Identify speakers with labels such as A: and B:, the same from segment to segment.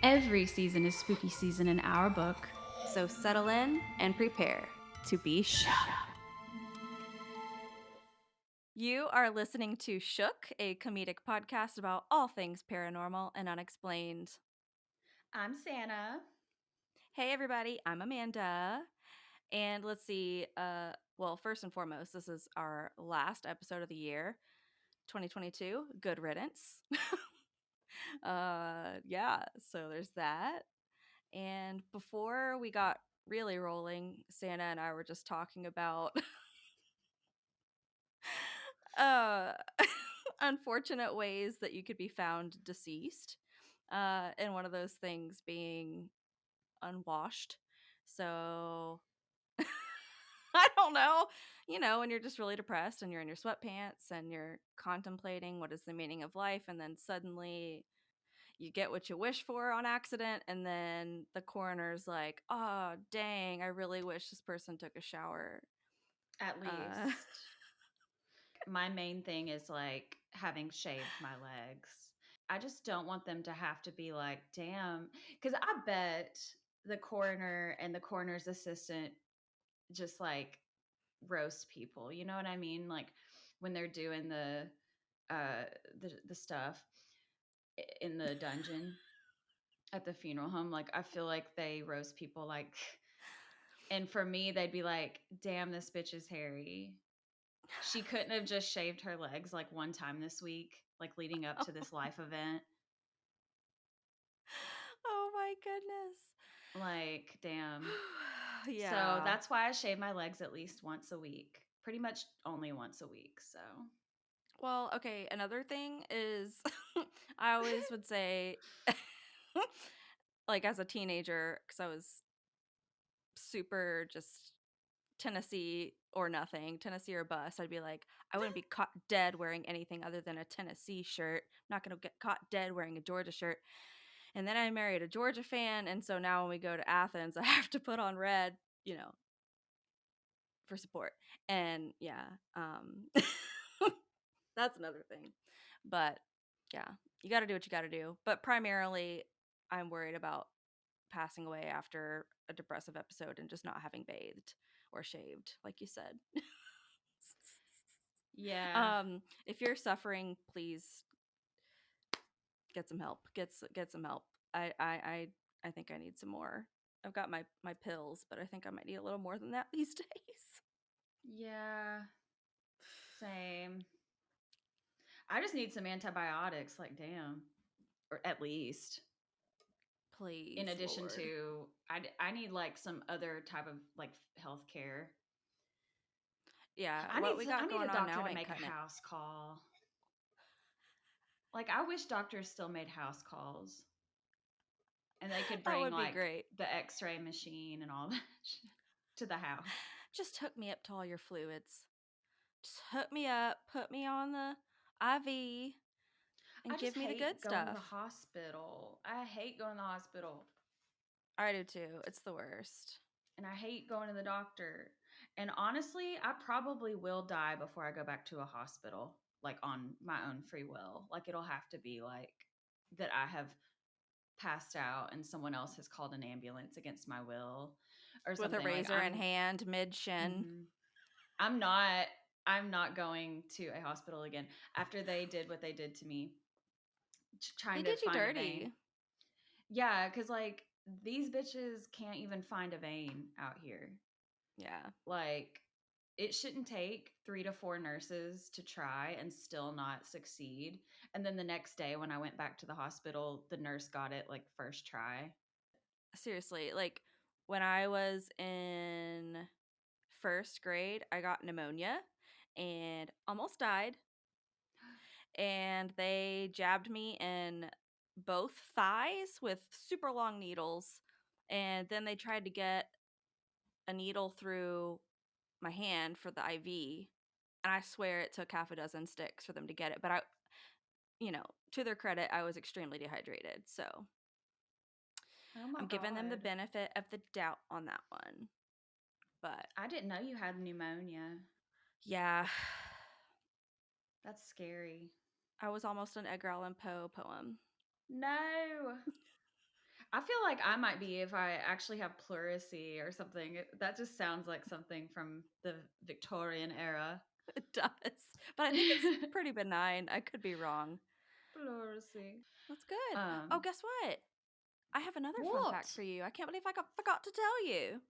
A: Every season is spooky season in our book.
B: So settle in and prepare to be shook. You are listening to Shook, a comedic podcast about all things paranormal and unexplained.
C: I'm Sannah.
B: Hey everybody, I'm Amanda. And let's see, well, first and foremost, this is our last episode of the year, 2022. Good riddance. Yeah, so there's that. And before we got really rolling, Santa and I were just talking about uh unfortunate ways that you could be found deceased. And one of those things being unwashed. So I don't know. When you're just really depressed and you're in your sweatpants and you're contemplating what is the meaning of life, and then suddenly you get what you wish for on accident, and then the coroner's like, oh, dang, I really wish this person took a shower.
C: At
B: Uh,
C: least my main thing is like having shaved my legs. I just don't want them to have to be like, damn. Because I bet the coroner and the coroner's assistant just like roast people. You know what I mean? Like when they're doing uh the stuff in the dungeon at the funeral home. Like I feel like they roast people like and for me they'd be like, damn, this bitch is hairy. She couldn't have just shaved her legs like one time this week, like leading up to this life event.
B: oh my goodness.
C: Like, damn. So
B: Yeah.
C: that's why I shave my legs at least once a week. Pretty much only once a week. So
B: Well, okay, another thing is I always would say like as a teenager, cuz I was super just Tennessee or nothing, Tennessee or bust, I'd be like, I wouldn't be caught dead wearing anything other than a Tennessee shirt. I'm not going to get caught dead wearing a Georgia shirt. And then I married a Georgia fan, and so now when we go to Athens, I have to put on red, for support. And yeah, that's another thing. But yeah, you got to do what you got to do. But primarily, I'm worried about passing away after a depressive episode and just not having bathed or shaved, like you said.
C: yeah.
B: If you're suffering, please get some help. Get some help. I think I need some more. I've got my pills, but I think I might need a little more than that these days.
C: Yeah. Same. I just need some antibiotics, like damn. Or at least.
B: Please,
C: In addition
B: Lord.
C: to I need like some other type of like health care.
B: Yeah,
C: I
B: what
C: need
B: we
C: I
B: got
C: need
B: going
C: a
B: on
C: doctor
B: now
C: to
B: ain't
C: make a
B: cutting it.
C: house call. Like I wish doctors still made house calls and they could
B: That
C: bring
B: would be
C: like
B: great.
C: the x-ray machine and all that shit to the house.
B: Just hook me up to all your fluids. Just hook me up, put me on the IV,
C: I
B: and
C: just
B: give me the good
C: hate going to
B: stuff.
C: the hospital. I hate going to the hospital
B: I do too. It's the worst.
C: and I hate going to the doctor. And honestly, I probably will die before I go back to a hospital, like on my own free will. Like it'll have to be like that I have passed out and someone else has called an ambulance against my will or
B: With a
C: something. Like
B: razor in hand, mid shin.
C: mhm. I'm not I'm not going to a hospital again after they did what they did to me
B: They
C: trying to
B: did you
C: find a vein.
B: dirty.
C: Yeah, cuz like these bitches can't even find a vein out here.
B: Yeah.
C: Like it shouldn't take 3 to 4 nurses to try and still not succeed. And then the next day when I went back to the hospital, the nurse got it like first try.
B: Seriously, like when I was in first grade, I got pneumonia and almost died. And they jabbed me in both thighs with super long needles. And then they tried to get a needle through my hand for the IV. And I swear it took half a dozen sticks for them to get it. But to their credit, I was extremely dehydrated. So
C: Oh my
B: I'm giving them the
C: god.
B: benefit of the doubt on that one. But
C: I didn't know you had pneumonia.
B: yeah,
C: That's scary.
B: I was almost an Edgar Allan Poe poem.
C: No. I feel like I might be if I actually have pleurisy or something. That just sounds like something from the Victorian era.
B: It does. But I think it's pretty benign. I could be wrong.
C: Pleurisy.
B: That's good. Oh, guess what? I have another fun fact
C: What?
B: for you. I can't believe I forgot to tell you.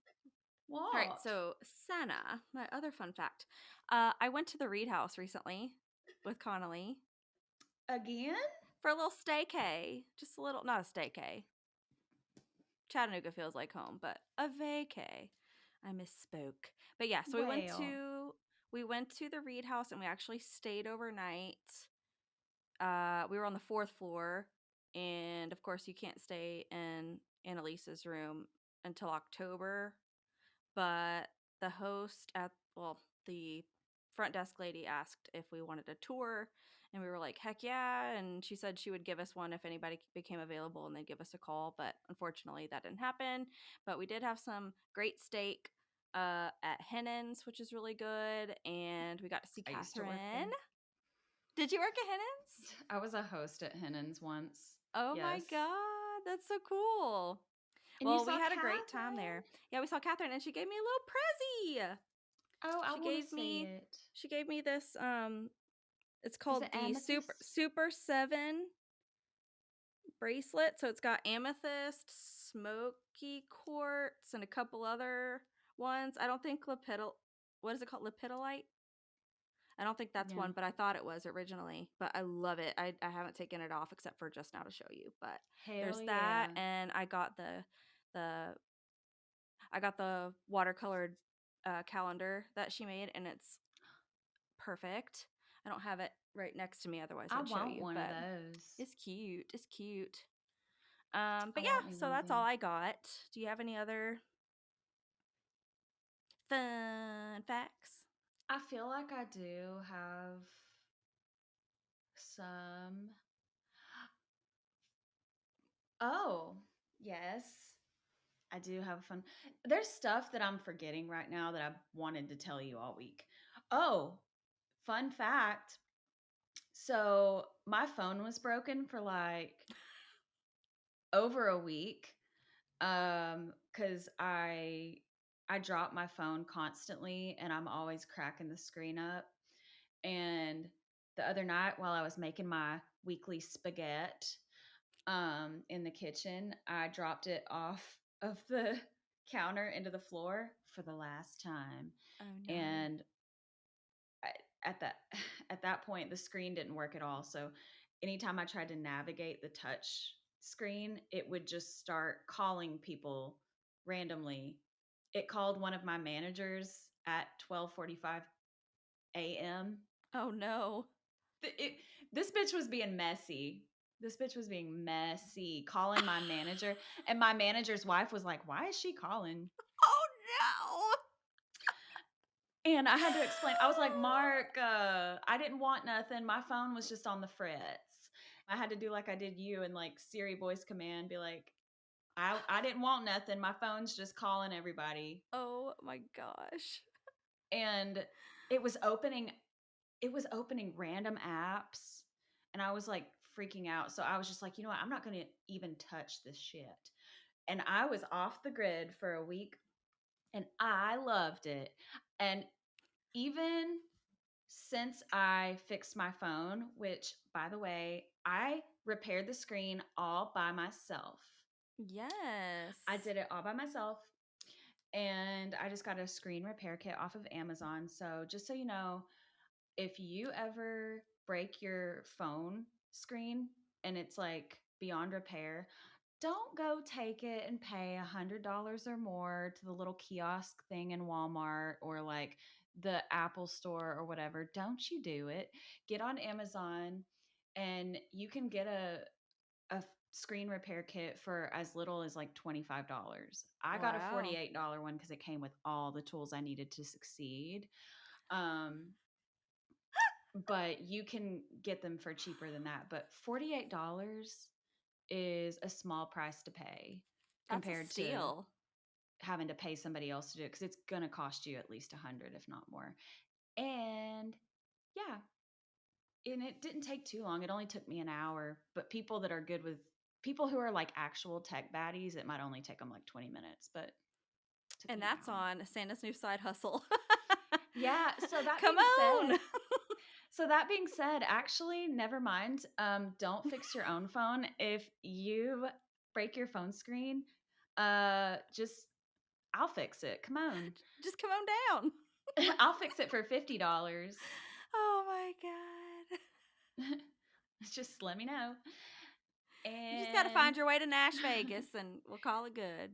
B: All right,
C: What?
B: so Sannah, my other fun fact. I went to the Reed House recently with Connolly
C: Again?
B: for a little staycay. Just a little, not a staycay. Chattanooga feels like home, but a vacay. I misspoke. But yeah, so we went to the Reed House and we actually stayed overnight. We were on the 4th floor, and of course you can't stay in Annalise's room until October. But the the front desk lady asked if we wanted a tour, and we were like, heck yeah. And she said she would give us one if anybody became available and they'd give us a call. But unfortunately, that didn't happen. But we did have some great steak at Hennon's, which is really good. And we got to see
C: I used to work there.
B: Catherine. Did you work at Hennon's?
C: I was a host at Hennon's once.
B: Oh my
C: Yes.
B: God, that's so cool.
C: And you
B: Well, we
C: saw
B: had a great time there.
C: Catherine?
B: Yeah, we saw Catherine, and she gave me a little prezi.
C: Oh, I
B: She
C: want
B: gave
C: to see
B: me
C: it.
B: she gave me this it's
C: Is
B: called
C: it
B: the
C: amethyst?
B: Super 7 bracelet. So it's got amethyst, smoky quartz, and a couple other ones. I don't think what is it called? Lepidolite? I don't think that's
C: Yeah.
B: one, but I thought it was originally. But I love it. I haven't taken it off except for just now to show you. But there's
C: Hell
B: that,
C: yeah.
B: and I got the watercolored calendar that she made, and it's perfect. I don't have it right next to me, otherwise
C: I
B: I'd show
C: want
B: you.
C: one of
B: But
C: those.
B: it's cute. It's cute.
C: I
B: But
C: want
B: yeah,
C: me
B: so
C: one of
B: that's all
C: them.
B: I got. Do you have any other fun facts?
C: I feel like I do have some. Oh, yes. I do have fun. There's stuff that I'm forgetting right now that I wanted to tell you all week. Oh, fun fact. So my phone was broken for like over a week. Cause I drop my phone constantly and I'm always cracking the screen up. And the other night while I was making my weekly spaghetti in the kitchen, I dropped it off of the counter into the floor for the last time.
B: Oh no.
C: And at that at that point the screen didn't work at all. So anytime I tried to navigate the touch screen, it would just start calling people randomly. It called one of my managers at 12:45 a.m.
B: Oh no.
C: This bitch was being messy. This bitch was being messy, calling my manager. And my manager's wife was like, "Why is she calling?"
B: Oh
C: And I had to explain. I was like, "Mark, I didn't want nothing. My phone was just on the fritz." I had to do like I did you and like Siri voice command, be like, I didn't want nothing. My phone's just calling everybody.
B: no. Oh my gosh.
C: And it was opening random apps. And I was like freaking out. So I was just like, you know what? I'm not going to even touch this shit. And I was off the grid for a week and I loved it. And even since I fixed my phone, which by the way, I repaired the screen all by myself.
B: Yes.
C: I did it all by myself. And I just got a screen repair kit off of Amazon. So just so you know, if you ever break your phone screen and it's like beyond repair, don't go take it and pay $100 or more to the little kiosk thing in Walmart or like the Apple store or whatever. Don't you do it. Get on Amazon and you can get a screen repair kit for as little as like $25. I got a
B: Wow.
C: $48 one because it came with all the tools I needed to succeed. But you can get them for cheaper than that. But $48 is a small price to pay
B: That's a
C: compared to
B: steal.
C: having to pay somebody else to do it because it's going to cost you at least 100 if not more. And yeah, and it didn't take too long. It only took me an hour. But people that are good with people who are like actual tech baddies, it might only take them like 20 minutes, but it took
B: And
C: me an
B: that's
C: hour.
B: on Santa's new side hustle.
C: Yeah. So that
B: Come
C: being
B: on.
C: said, actually, never mind. Don't fix your own phone. If you break your phone screen, just I'll fix it. Come on.
B: Just come on down.
C: I'll fix it for $50.
B: Oh my God.
C: Just let me know.
B: You just got to
C: And
B: find your way to Nash Vegas and we'll call it good.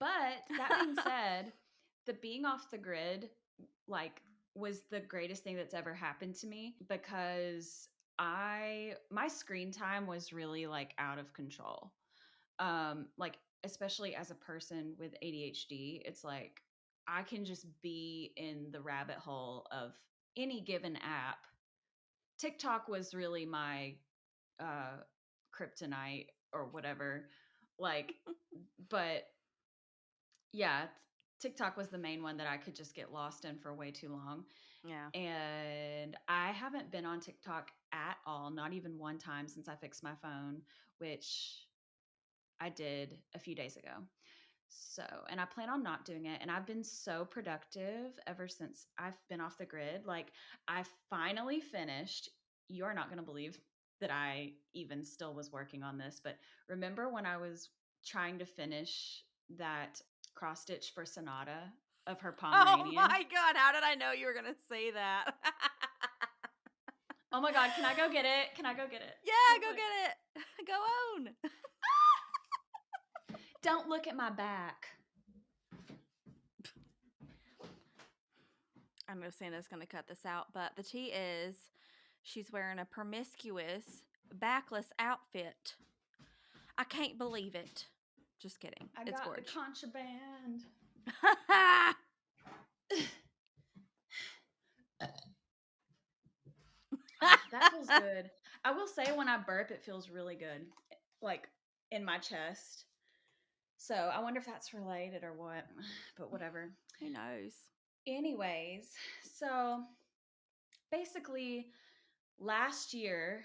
C: but that being said, the being off the grid like was the greatest thing that's ever happened to me because my screen time was really like out of control. Like especially as a person with ADHD, it's like I can just be in the rabbit hole of any given app. TikTok was really my kryptonite or whatever. Like, but yeah, TikTok was the main one that I could just get lost in for way too long.
B: Yeah.
C: And I haven't been on TikTok at all, not even one time since I fixed my phone, which I did a few days ago. So, and I plan on not doing it. And I've been so productive ever since I've been off the grid. Like, I finally finished. You're not going to believe that I even still was working on this, but remember when I was trying to finish that cross stitch for Sannah of her Pomeranian?
B: Oh my God. How did I know you were going to say that?
C: Oh my God. Can I go get it? Can I go get it?
B: Yeah,
C: Real
B: go
C: quick.
B: get it. Go on.
C: Don't look at my back.
B: I know Santa's going to cut this out, but the tea is she's wearing a promiscuous, backless outfit. I can't believe it. Just kidding.
C: I
B: It's
C: got
B: gorgeous.
C: the contraband. That feels good. I will say when I burp, it feels really good, like in my chest. So I wonder if that's related or what, but whatever.
B: Who knows?
C: Anyways, so basically last year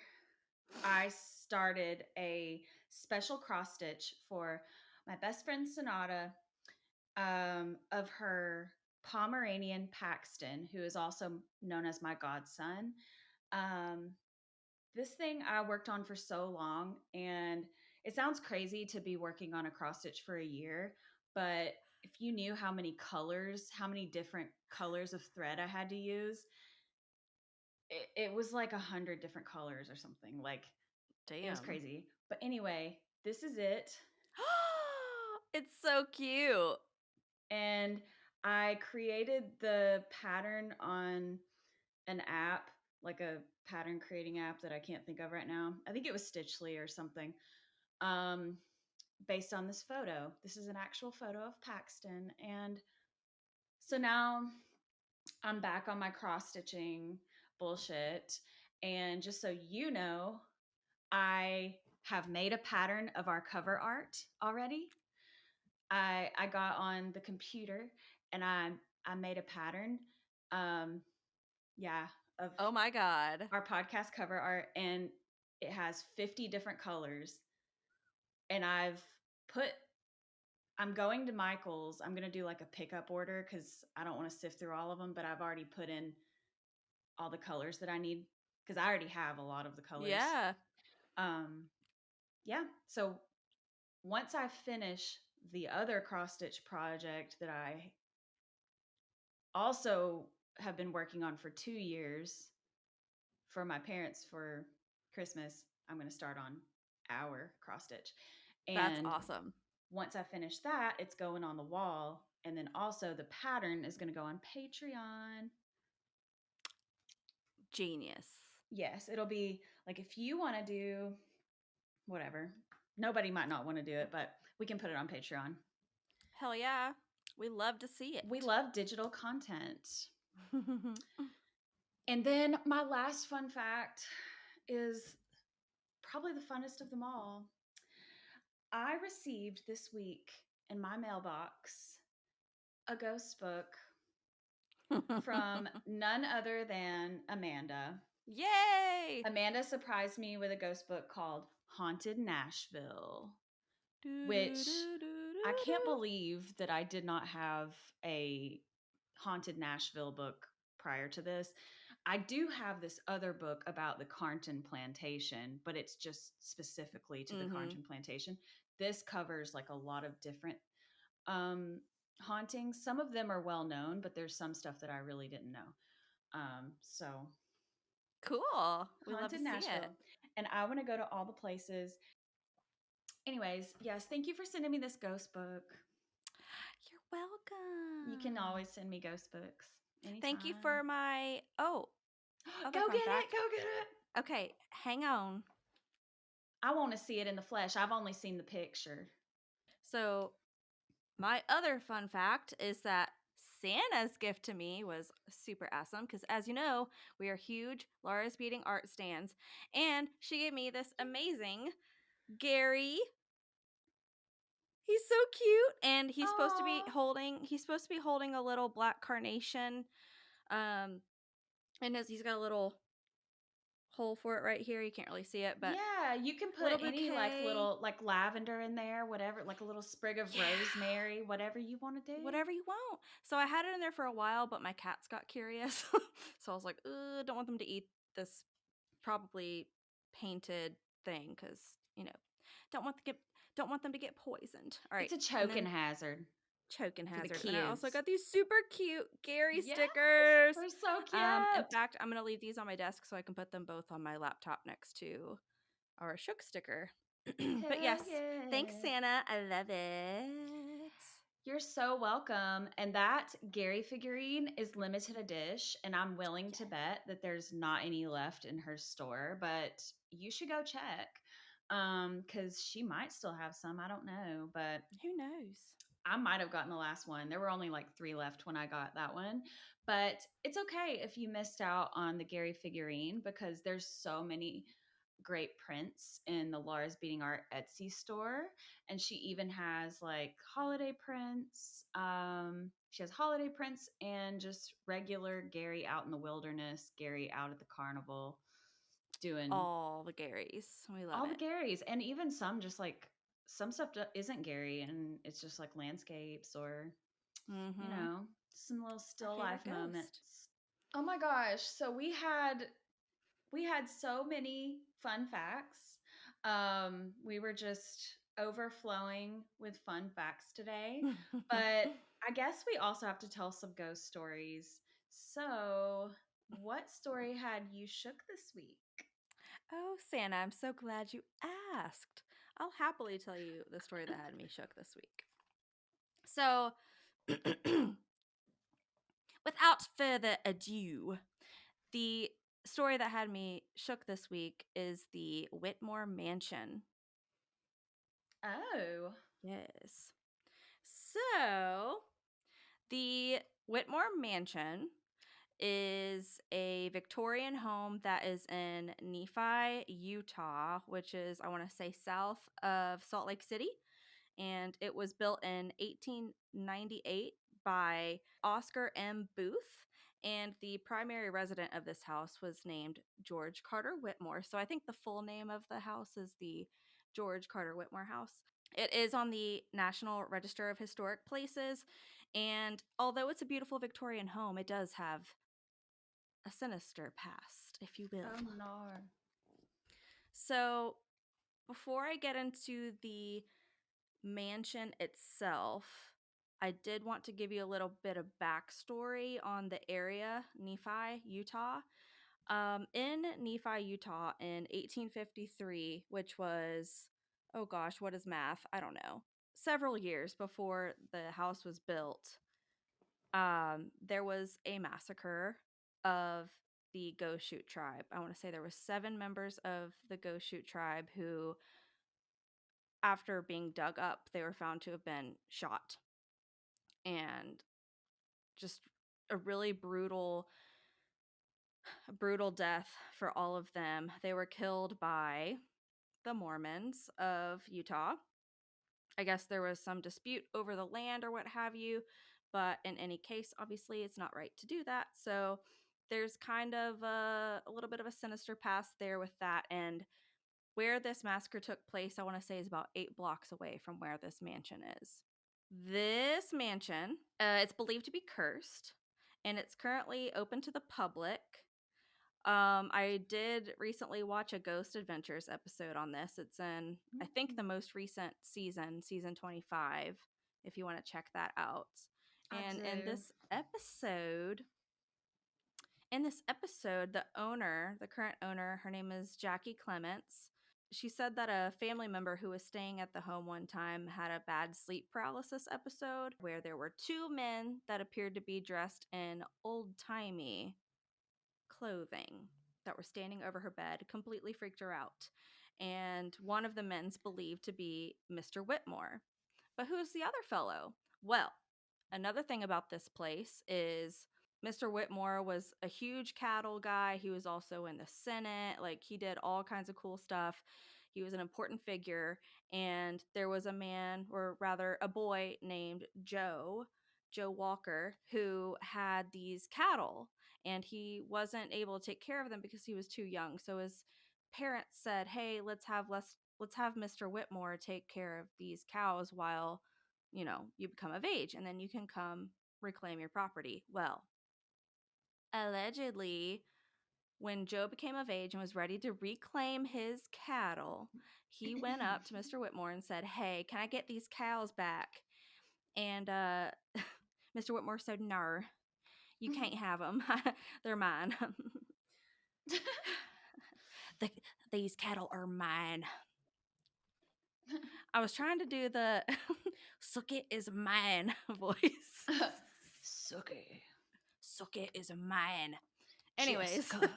C: I started a special cross stitch for my best friend Sannah, of her Pomeranian Paxton, who is also known as my godson. Um, this thing I worked on for so long, and it sounds crazy to be working on a cross stitch for a year, but if you knew how many colors, how many different colors of thread I had to use, it was like 100 different colors or something. Like,
B: Damn.
C: it was crazy. But anyway, this is it.
B: It's so cute.
C: And I created the pattern on an app, like a pattern creating app that I can't think of right now. I think it was Stitchly or something. Based on this photo. This is an actual photo of Paxton. And so now I'm back on my cross stitching bullshit. And just so you know, I have made a pattern of our cover art already. I got on the computer and I made a pattern. Yeah, of
B: Oh my God.
C: our podcast cover art, and it has 50 different colors. And I'm going to Michael's. I'm going to do like a pickup order because I don't want to sift through all of them, but I've already put in all the colors that I need because I already have a lot of the colors.
B: Yeah.
C: Yeah. So once I finish the other cross stitch project that I also have been working on for 2 years for my parents for Christmas, I'm going to start on our cross stitch.
B: That's
C: And
B: awesome.
C: once I finish that, it's going on the wall. And then also the pattern is going to go on Patreon.
B: Genius.
C: Yes, it'll be like if you want to do whatever, nobody might not want to do it, but we can put it on Patreon.
B: Hell yeah. We love to see it.
C: We love digital content. And then my last fun fact is probably the funnest of them all. I received this week in my mailbox a ghost book from none other than Amanda.
B: Yay!
C: Amanda surprised me with a ghost book called Haunted Nashville, which I can't believe that I did not have a Haunted Nashville book prior to this. I do have this other book about the Carnton Plantation, but it's just specifically to the Carnton Plantation. This covers like a lot of different hauntings. Some of them are well known, but there's some stuff that I really didn't know. So
B: Cool. We love to
C: Haunted
B: see
C: Nashville.
B: it.
C: And I want to go to all the places. Anyways, yes, thank you for sending me this ghost book.
B: You're welcome.
C: You can always send me ghost books anytime.
B: Thank you for my other
C: Go
B: fun
C: get
B: fact.
C: it. Go get it.
B: Okay, hang on.
C: I want to see it in the flesh. I've only seen the picture.
B: So, my other fun fact is that Sannah's gift to me was super awesome because, as you know, we are huge Laura's Beating art stands, and she gave me this amazing Gary. He's so cute, and he's supposed to be holding a little black carnation, and he's got a little hole for it right here. You can't really see it, but
C: yeah, you can put any little lavender in there, whatever, like a little sprig of rosemary, whatever you want to do.
B: Whatever you want. So I had it in there for a while, but my cats got curious. So I was like, don't want them to eat this probably painted thing because, don't want them to get poisoned. All right.
C: It's a choking hazard.
B: Choking hazard.
C: kids.
B: And I also got these super cute Gary
C: Yes,
B: stickers.
C: they're so cute.
B: In fact, I'm going to leave these on my desk so I can put them both on my laptop next to our shook sticker. But yes, thanks, Sannah. I love it.
C: You're so welcome. And that Gary figurine is limited edition, and I'm willing to bet that there's not any left in her store, but you should go check. Because she might still have some. I don't know, but
B: who knows?
C: I might have gotten the last one. There were only like 3 left when I got that one. But it's okay if you missed out on the Gary figurine because there's so many great prints in the Laura's Beating Art Etsy store. And she even has like holiday prints. She has holiday prints and just regular Gary out in the wilderness, Gary out at the carnival doing
B: all the Garys. We love
C: all
B: it.
C: the Garys. And even some just like some stuff isn't Gary and it's just like landscapes or some little still life moments. Oh my gosh. So we had so many fun facts. We were just overflowing with fun facts today, but I guess we also have to tell some ghost stories. So what story had you shook this week?
B: Oh, Sannah, I'm so glad you asked. I'll happily tell you the story that had me shook this week. So, without further ado, the story that had me shook this week is the Whitmore Mansion.
C: Oh.
B: Yes. So, the Whitmore Mansion is a Victorian home that is in Nephi, Utah, which is, I want to say, south of Salt Lake City. And it was built in 1898 by Oscar M. Booth. And the primary resident of this house was named George Carter Whitmore. So I think the full name of the house is the George Carter Whitmore House. It is on the National Register of Historic Places. And although it's a beautiful Victorian home, it does have a sinister past, if you will.
C: Oh, no.
B: So before I get into the mansion itself, I did want to give you a little bit of backstory on the area, Nephi, Utah. In Nephi, Utah in 1853, which was, oh gosh, what is math? I don't know. Several years before the house was built, there was a massacre of the Goshute tribe. I want to say there were 7 members of the Goshute tribe who, after being dug up, they were found to have been shot. And just a really brutal death for all of them. They were killed by the Mormons of Utah. I guess there was some dispute over the land or what have you, but in any case, obviously it's not right to do that. So there's kind of a little bit of a sinister past there with that. And Where this massacre took place, I want to say, is about 8 blocks away from where this mansion is. This mansion, it's believed to be cursed, and it's currently open to the public. I did recently watch a Ghost Adventures episode on this. It's in, I think, the most recent season, season 25, if you want to check that out. And in this episode, the owner, the current owner, her name is Jackie Clements. She said that a family member who was staying at the home one time had a bad sleep paralysis episode where there were 2 men that appeared to be dressed in old-timey clothing that were standing over her bed, completely freaked her out. And one of the men's believed to be Mr. Whitmore. But who's the other fellow? Well, another thing about this place is Mr. Whitmore was a huge cattle guy. He was also in the Senate. Like, he did all kinds of cool stuff. He was an important figure. And there was a man, or rather a boy named Joe Walker, who had these cattle, and he wasn't able to take care of them because he was too young. So his parents said, "Hey, let's have Mr. Whitmore take care of these cows while, you become of age, and then you can come reclaim your property." Well, allegedly, when Joe became of age and was ready to reclaim his cattle, he went up to Mr. Whitmore and said, "Hey, can I get these cows back?" And Mr. Whitmore said, "No, you can't have them. They're mine." These cattle are mine. I was trying to do the "Suck it is mine" voice.
C: Suck it.
B: Suck it is mine. Anyways.
C: Remember?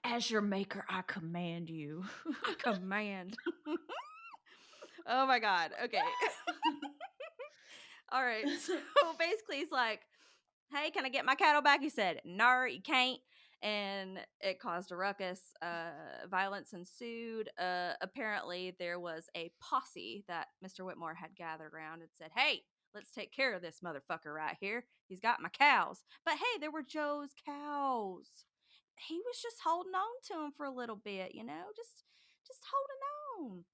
C: As your maker, I command you.
B: I command. Oh my God. Okay. All right. So basically, he's like, "Hey, can I get my cattle back?" He said, "No, you can't." And it caused a ruckus. Violence ensued. Apparently, there was a posse that Mr. Whitmore had gathered around and said, "Hey, let's take care of this motherfucker right here. He's got my cows." But hey, they were Joe's cows. He was just holding on to them for a little bit, just holding on.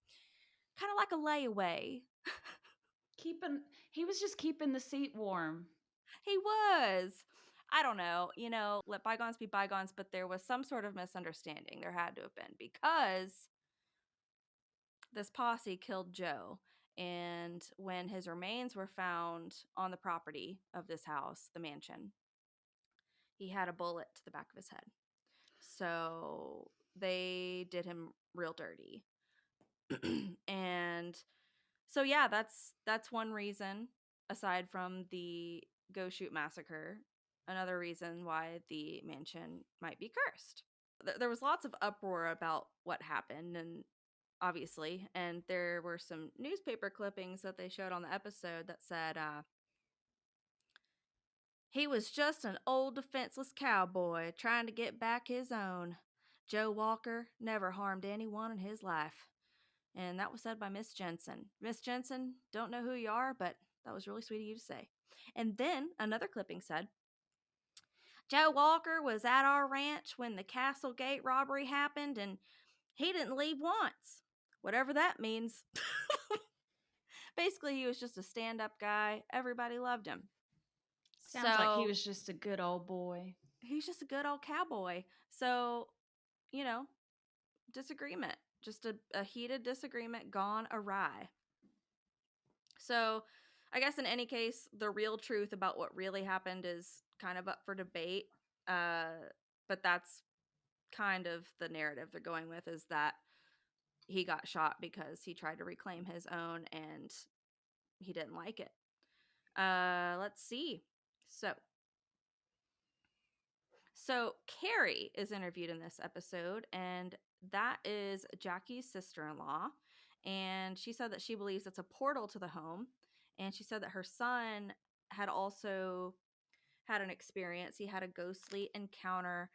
B: Kind of like a layaway.
C: He was just keeping the seat warm.
B: He was. I don't know, let bygones be bygones, but there was some sort of misunderstanding. There had to have been, because this posse killed Joe. And when his remains were found on the property of this house, the mansion, he had a bullet to the back of his head. So they did him real dirty. And so, yeah, that's one reason, aside from the Go Shoot massacre, another reason why the mansion might be cursed. There was lots of uproar about what happened, and obviously, and there were some newspaper clippings that they showed on the episode that said, "He was just an old defenseless cowboy trying to get back his own. Joe Walker never harmed anyone in his life." And that was said by Miss Jensen. Miss Jensen, don't know who you are, but that was really sweet of you to say. And then another clipping said, "Joe Walker was at our ranch when the Castle Gate robbery happened, and he didn't leave once." Whatever that means. Basically, he was just a stand-up guy. Everybody loved him.
C: Sounds like he was just a good old boy.
B: He's just a good old cowboy. So, disagreement. Just a heated disagreement gone awry. So, I guess in any case, the real truth about what really happened is kind of up for debate. But that's kind of the narrative they're going with, is that he got shot because he tried to reclaim his own and he didn't like it. Let's see. So Carrie is interviewed in this episode, and that is Jackie's sister-in-law. And she said that she believes it's a portal to the home. And she said that her son had also had an experience. He had a ghostly encounter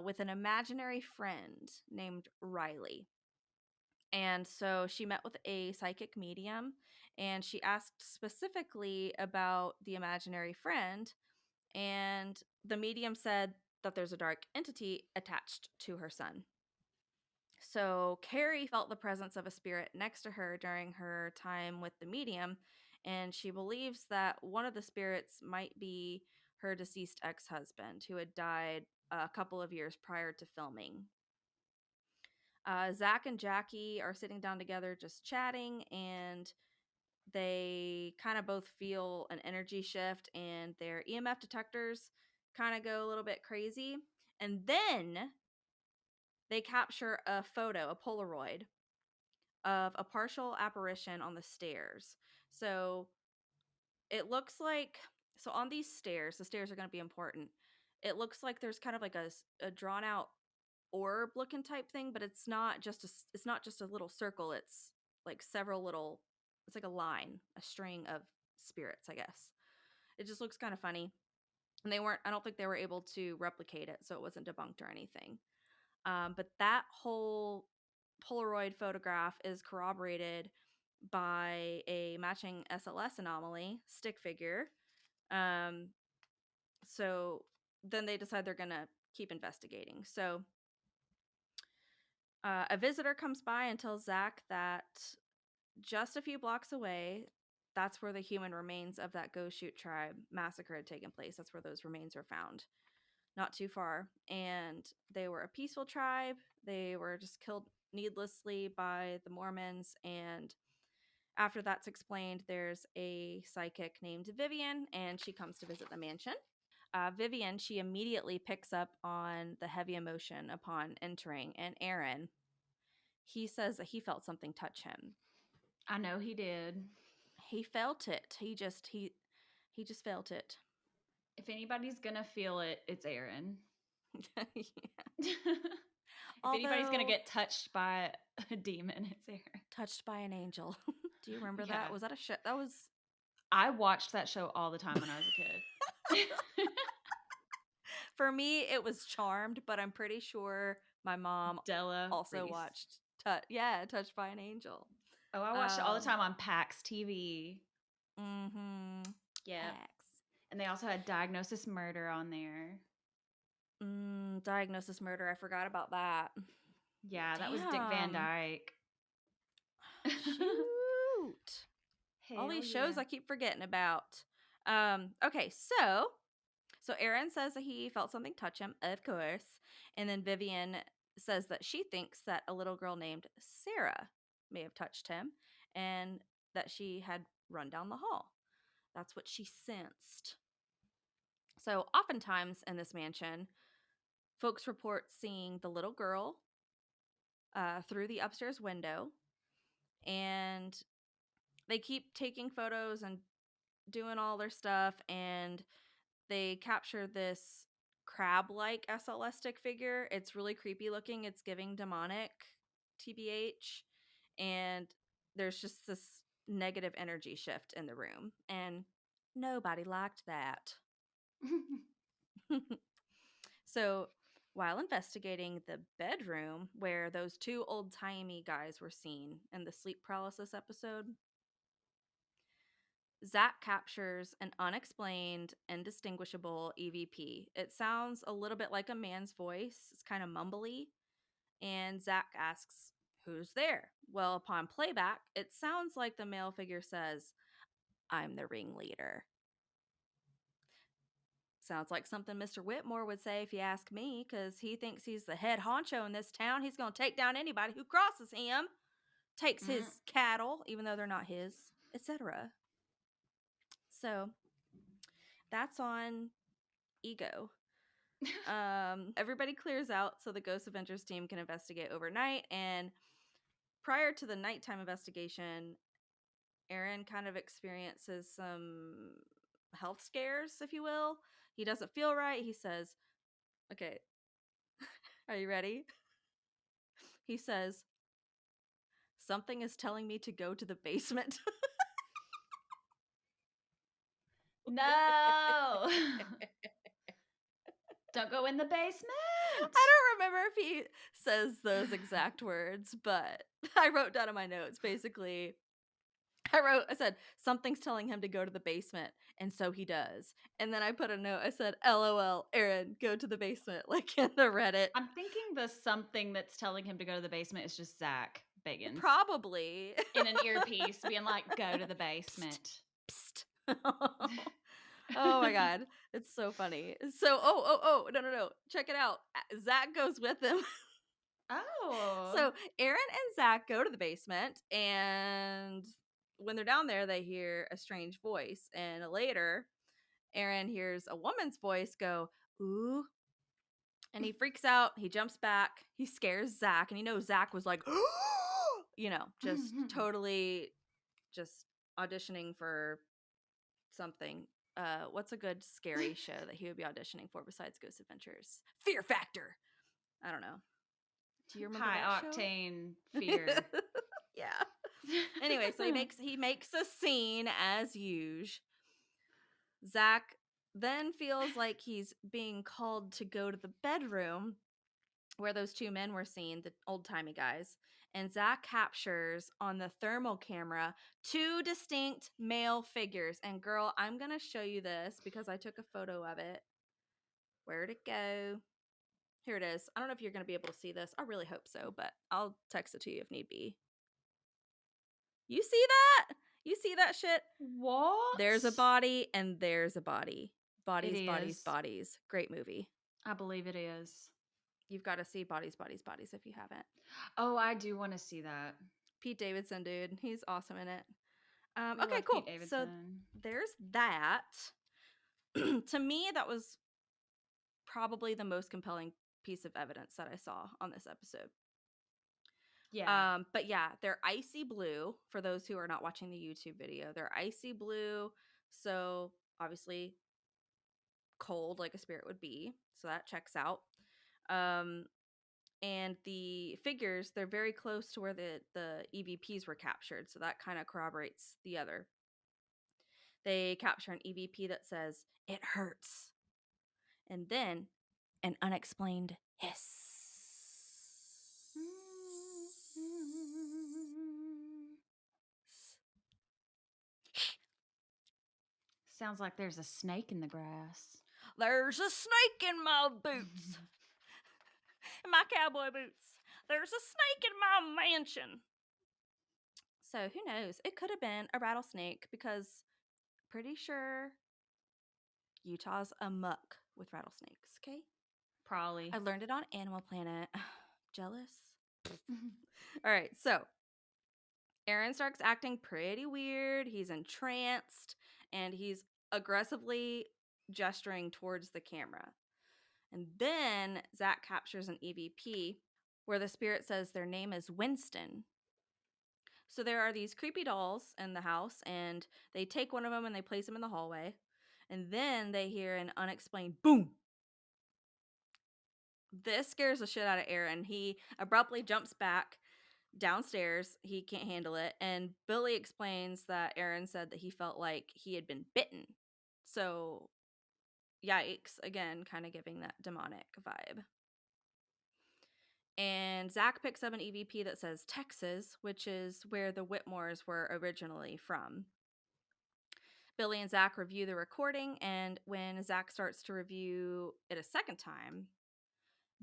B: with an imaginary friend named Riley. And so she met with a psychic medium, and she asked specifically about the imaginary friend. And the medium said that there's a dark entity attached to her son. So Carrie felt the presence of a spirit next to her during her time with the medium, and she believes that one of the spirits might be her deceased ex-husband, who had died a couple of years prior to filming. Zach and Jackie are sitting down together just chatting, and they kind of both feel an energy shift, and their EMF detectors kind of go a little bit crazy. And then they capture a photo, a Polaroid, of a partial apparition on the stairs. So it looks like, so on these stairs, the stairs are going to be important. It looks like there's kind of like a drawn out orb looking type thing, but it's not just a little circle. It's like several little, it's like a line, a string of spirits, I guess. It just looks kind of funny. And I don't think they were able to replicate it, so it wasn't debunked or anything. But that whole Polaroid photograph is corroborated by a matching SLS anomaly stick figure. So then they decide they're going to keep investigating. So a visitor comes by and tells Zach that just a few blocks away, that's where the human remains of that Ghost Shoot tribe massacre had taken place. That's where those remains were found. Not too far. And they were a peaceful tribe. They were just killed needlessly by the Mormons. And after that's explained, there's a psychic named Vivian, and she comes to visit the mansion. Vivian, she immediately picks up on the heavy emotion upon entering. And Aaron, he says that he felt something touch him.
C: I know he did.
B: He felt it. He just felt it.
C: If anybody's gonna feel it, it's Aaron.
B: Yeah.
C: If anybody's gonna get touched by a demon, it's Aaron.
B: Touched by an angel. Do you remember
C: Yeah.
B: that? Was that a show? That was.
C: I watched that show all the time when I was a kid.
B: For me, it was Charmed, but I'm pretty sure my mom
C: Della
B: also
C: Reese.
B: watched Touched by an Angel.
C: Oh, I watched it all the time on PAX TV.
B: Mm-hmm.
C: Yeah.
B: PAX.
C: And they also had Diagnosis Murder on there.
B: Diagnosis Murder. I forgot about that.
C: Yeah, that was Dick Van Dyke.
B: Shoot. All these shows I keep forgetting about. Okay, so Aaron says that he felt something touch him, of course. And then Vivian says that she thinks that a little girl named Sarah may have touched him and that she had run down the hall. That's what she sensed. So oftentimes in this mansion, folks report seeing the little girl through the upstairs window, and they keep taking photos and doing all their stuff, and they capture this crab-like SLS stick figure. It's really creepy looking. It's giving demonic, TBH, and there's just this negative energy shift in the room, and nobody liked that. So while investigating the bedroom where those two old-timey guys were seen in the sleep paralysis episode, Zach captures an unexplained, indistinguishable EVP. It sounds a little bit like a man's voice. It's kind of mumbly. And Zach asks, "Who's there?" Well, upon playback, it sounds like the male figure says, "I'm the ringleader." Sounds like something Mr. Whitmore would say if you ask me, because he thinks he's the head honcho in this town. He's going to take down anybody who crosses him, takes his cattle, even though they're not his, etc. So that's on ego. Everybody clears out so the Ghost Avengers team can investigate overnight. And prior to the nighttime investigation, Aaron kind of experiences some health scares, if you will. He doesn't feel right. He says, "Okay, are you ready?" He says, "Something is telling me to go to the basement."
C: No. Don't go in the basement.
B: I don't remember if he says those exact words, but I wrote down in my notes basically, I said, something's telling him to go to the basement, and so he does. And then I put a note, I said, LOL, Aaron, go to the basement, like in the Reddit.
C: I'm thinking the something that's telling him to go to the basement is just Zach Biggins.
B: Probably.
C: In an earpiece, being like, go to the basement.
B: Psst. Oh my God. It's so funny. So, no. Check it out. Zach goes with him.
C: Oh.
B: So Aaron and Zach go to the basement, and when they're down there, they hear a strange voice. And later, Aaron hears a woman's voice go, ooh. And he freaks out. He jumps back. He scares Zach. And Zach was like, just totally just auditioning for something. What's a good scary show that he would be auditioning for besides Ghost Adventures? Fear Factor. I don't know. Do you remember
C: High
B: that
C: octane
B: show?
C: fear.
B: Yeah. Anyway, so he makes a scene as usual. Zach then feels like he's being called to go to the bedroom where those two men were seen, the old-timey guys. And Zach captures on the thermal camera 2 distinct male figures. And girl, I'm going to show you this because I took a photo of it. Where'd it go? Here it is. I don't know if you're going to be able to see this. I really hope so, but I'll text it to you if need be. You see that? You see that shit?
C: What?
B: There's a body and there's a body. Bodies,
C: It
B: bodies,
C: is.
B: bodies. Great movie.
C: I believe it is.
B: You've got to see Bodies, Bodies, Bodies if you haven't.
C: Oh, I do want to see that.
B: Pete Davidson, dude. He's awesome in it.
C: We
B: Okay,
C: love
B: cool.
C: Pete
B: So
C: Davidson.
B: there's that. To me, that was probably the most compelling piece of evidence that I saw on this episode.
C: Yeah.
B: But yeah, they're icy blue. For those who are not watching the YouTube video, they're icy blue. So obviously cold, like a spirit would be. So that checks out. And the figures, they're very close to where the EVPs were captured. So that kind of corroborates the other. They capture an EVP that says, "It hurts." And then an unexplained hiss.
C: Sounds like there's a snake in the grass.
B: There's a snake in my boots. In my cowboy boots. There's a snake in my mansion. So who knows? It could have been a rattlesnake because pretty sure Utah's amuck with rattlesnakes, okay?
C: Probably.
B: I learned it on Animal Planet. Jealous? All right, so Aaron starts acting pretty weird. He's entranced, and he's aggressively gesturing towards the camera. And then Zach captures an EVP where the spirit says their name is Winston. So there are these creepy dolls in the house, and they take one of them and they place him in the hallway. And then they hear an unexplained boom. This scares the shit out of Aaron. He abruptly jumps back downstairs. He can't handle it. And Billy explains that Aaron said that he felt like he had been bitten. So, yikes. Again, kind of giving that demonic vibe. And Zach picks up an EVP that says Texas, which is where the Whitmores were originally from. Billy and Zach review the recording, and when Zach starts to review it a second time,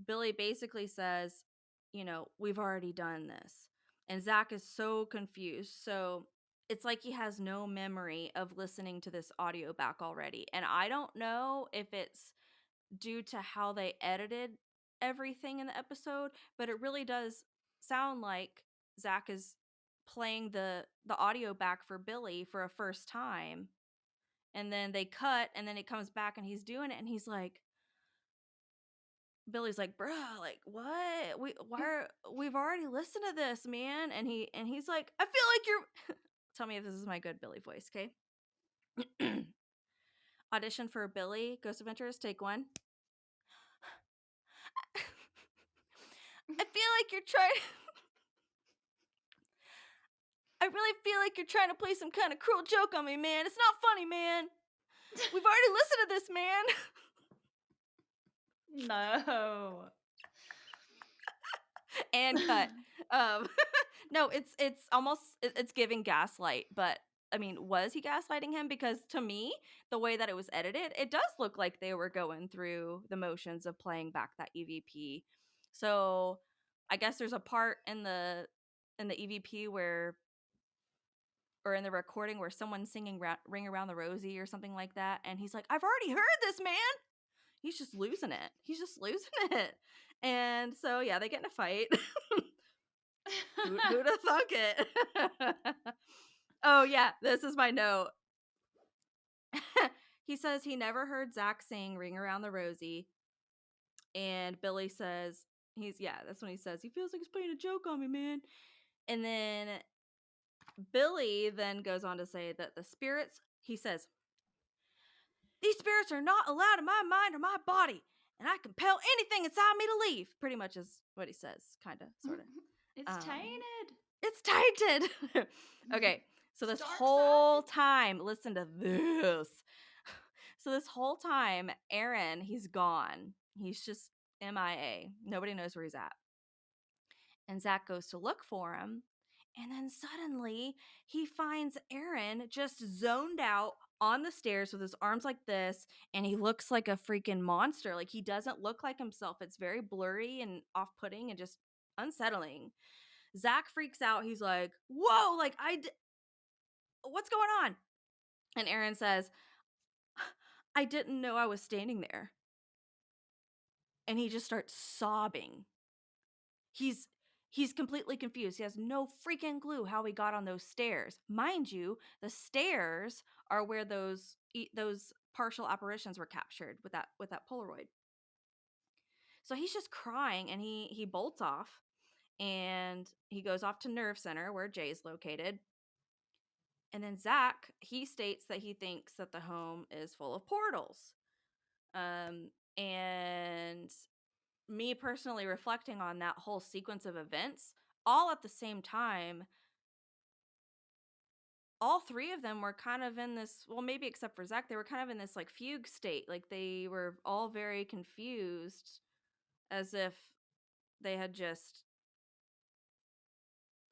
B: Billy basically says, we've already done this. And Zach is so confused. So it's like he has no memory of listening to this audio back already. And I don't know if it's due to how they edited everything in the episode, but it really does sound like Zach is playing the audio back for Billy for a first time. And then they cut, and then it comes back, and he's doing it, and he's like, Billy's like, "Bruh, like what? We've already listened to this, man." And he's like, "I feel like you're." Tell me if this is my good Billy voice, okay? Audition for Billy, Ghost Adventures, take 1. I feel like you're trying. I really feel like you're trying to play some kind of cruel joke on me, man. It's not funny, man. We've already listened to this, man.
C: No.
B: And cut. No, it's almost it's giving gaslight, but I mean, was he gaslighting him? Because to me, the way that it was edited, it does look like they were going through the motions of playing back that EVP. So I guess there's a part in the EVP where, or in the recording where someone's singing "Ring Around the Rosie" or something like that, and he's like, "I've already heard this, man." He's just losing it. He's just losing it. And so yeah, they get in a fight. Who'd have thunk it? Oh yeah, this is my note. He says he never heard Zach sing "Ring Around the Rosie," and Billy says that's when he says he feels like he's playing a joke on me, man. And then Billy then goes on to say that the spirits, he says, "These spirits are not allowed in my mind or my body, and I compel anything inside me to leave." Pretty much is what he says, kind of, sort of.
C: It's tainted.
B: It's tainted. Okay, so this
C: Dark
B: whole
C: side.
B: time, listen to this. So this whole time, Aaron, he's gone. He's just MIA. Nobody knows where he's at. And Zach goes to look for him. And then suddenly he finds Aaron just zoned out on the stairs with his arms like this. And he looks like a freaking monster. Like, he doesn't look like himself. It's very blurry and off putting and just unsettling. Zach freaks out. He's like, "Whoa, like, what's going on?" And Aaron says, "I didn't know I was standing there." And he just starts sobbing. He's he's completely confused. He has no freaking clue how he got on those stairs. Mind you, the stairs are where those partial apparitions were captured with that Polaroid. So he's just crying, and he bolts off, and he goes off to Nerve Center where Jay's located. And then Zach, he states that he thinks that the home is full of portals. And me personally reflecting on that whole sequence of events, all at the same time, all three of them were kind of in this, well, maybe except for Zach, they were kind of in this like fugue state. Like, they were all very confused, as if they had just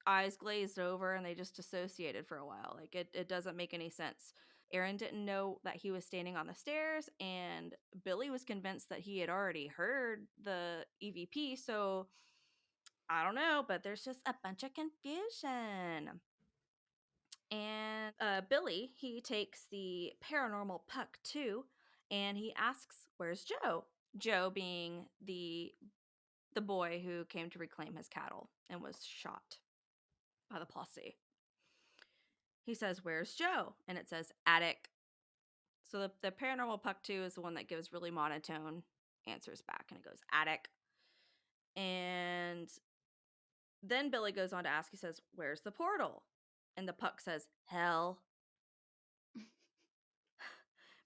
B: eyes glazed over and they just dissociated for a while. Like, it doesn't make any sense. Aaron didn't know that he was standing on the stairs, and Billy was convinced that he had already heard the EVP. So I don't know, but there's just a bunch of confusion. And Billy, he takes the paranormal puck too, and he asks, "Where's Joe?" Joe being the boy who came to reclaim his cattle and was shot by the posse. He says, "Where's Joe?" And it says attic. So the paranormal puck 2 is the one that gives really monotone answers back, and it goes attic. And then Billy goes on to ask, he says, "Where's the portal?" And the puck says, "Hell."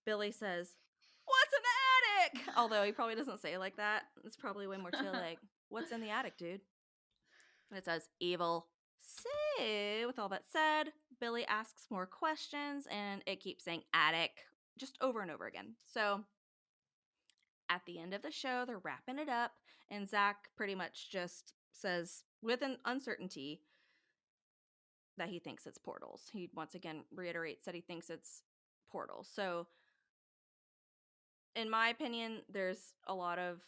B: Billy says, "What's in the attic?" Although he probably doesn't say it like that. It's probably way more chill, like, "What's in the attic, dude?" And it says, "Evil." So, with all that said, Billy asks more questions, and it keeps saying attic just over and over again. So, at the end of the show, they're wrapping it up, and Zach pretty much just says, with an uncertainty, that he thinks it's portals. He once again reiterates that he thinks it's portals. So, in my opinion, there's a lot of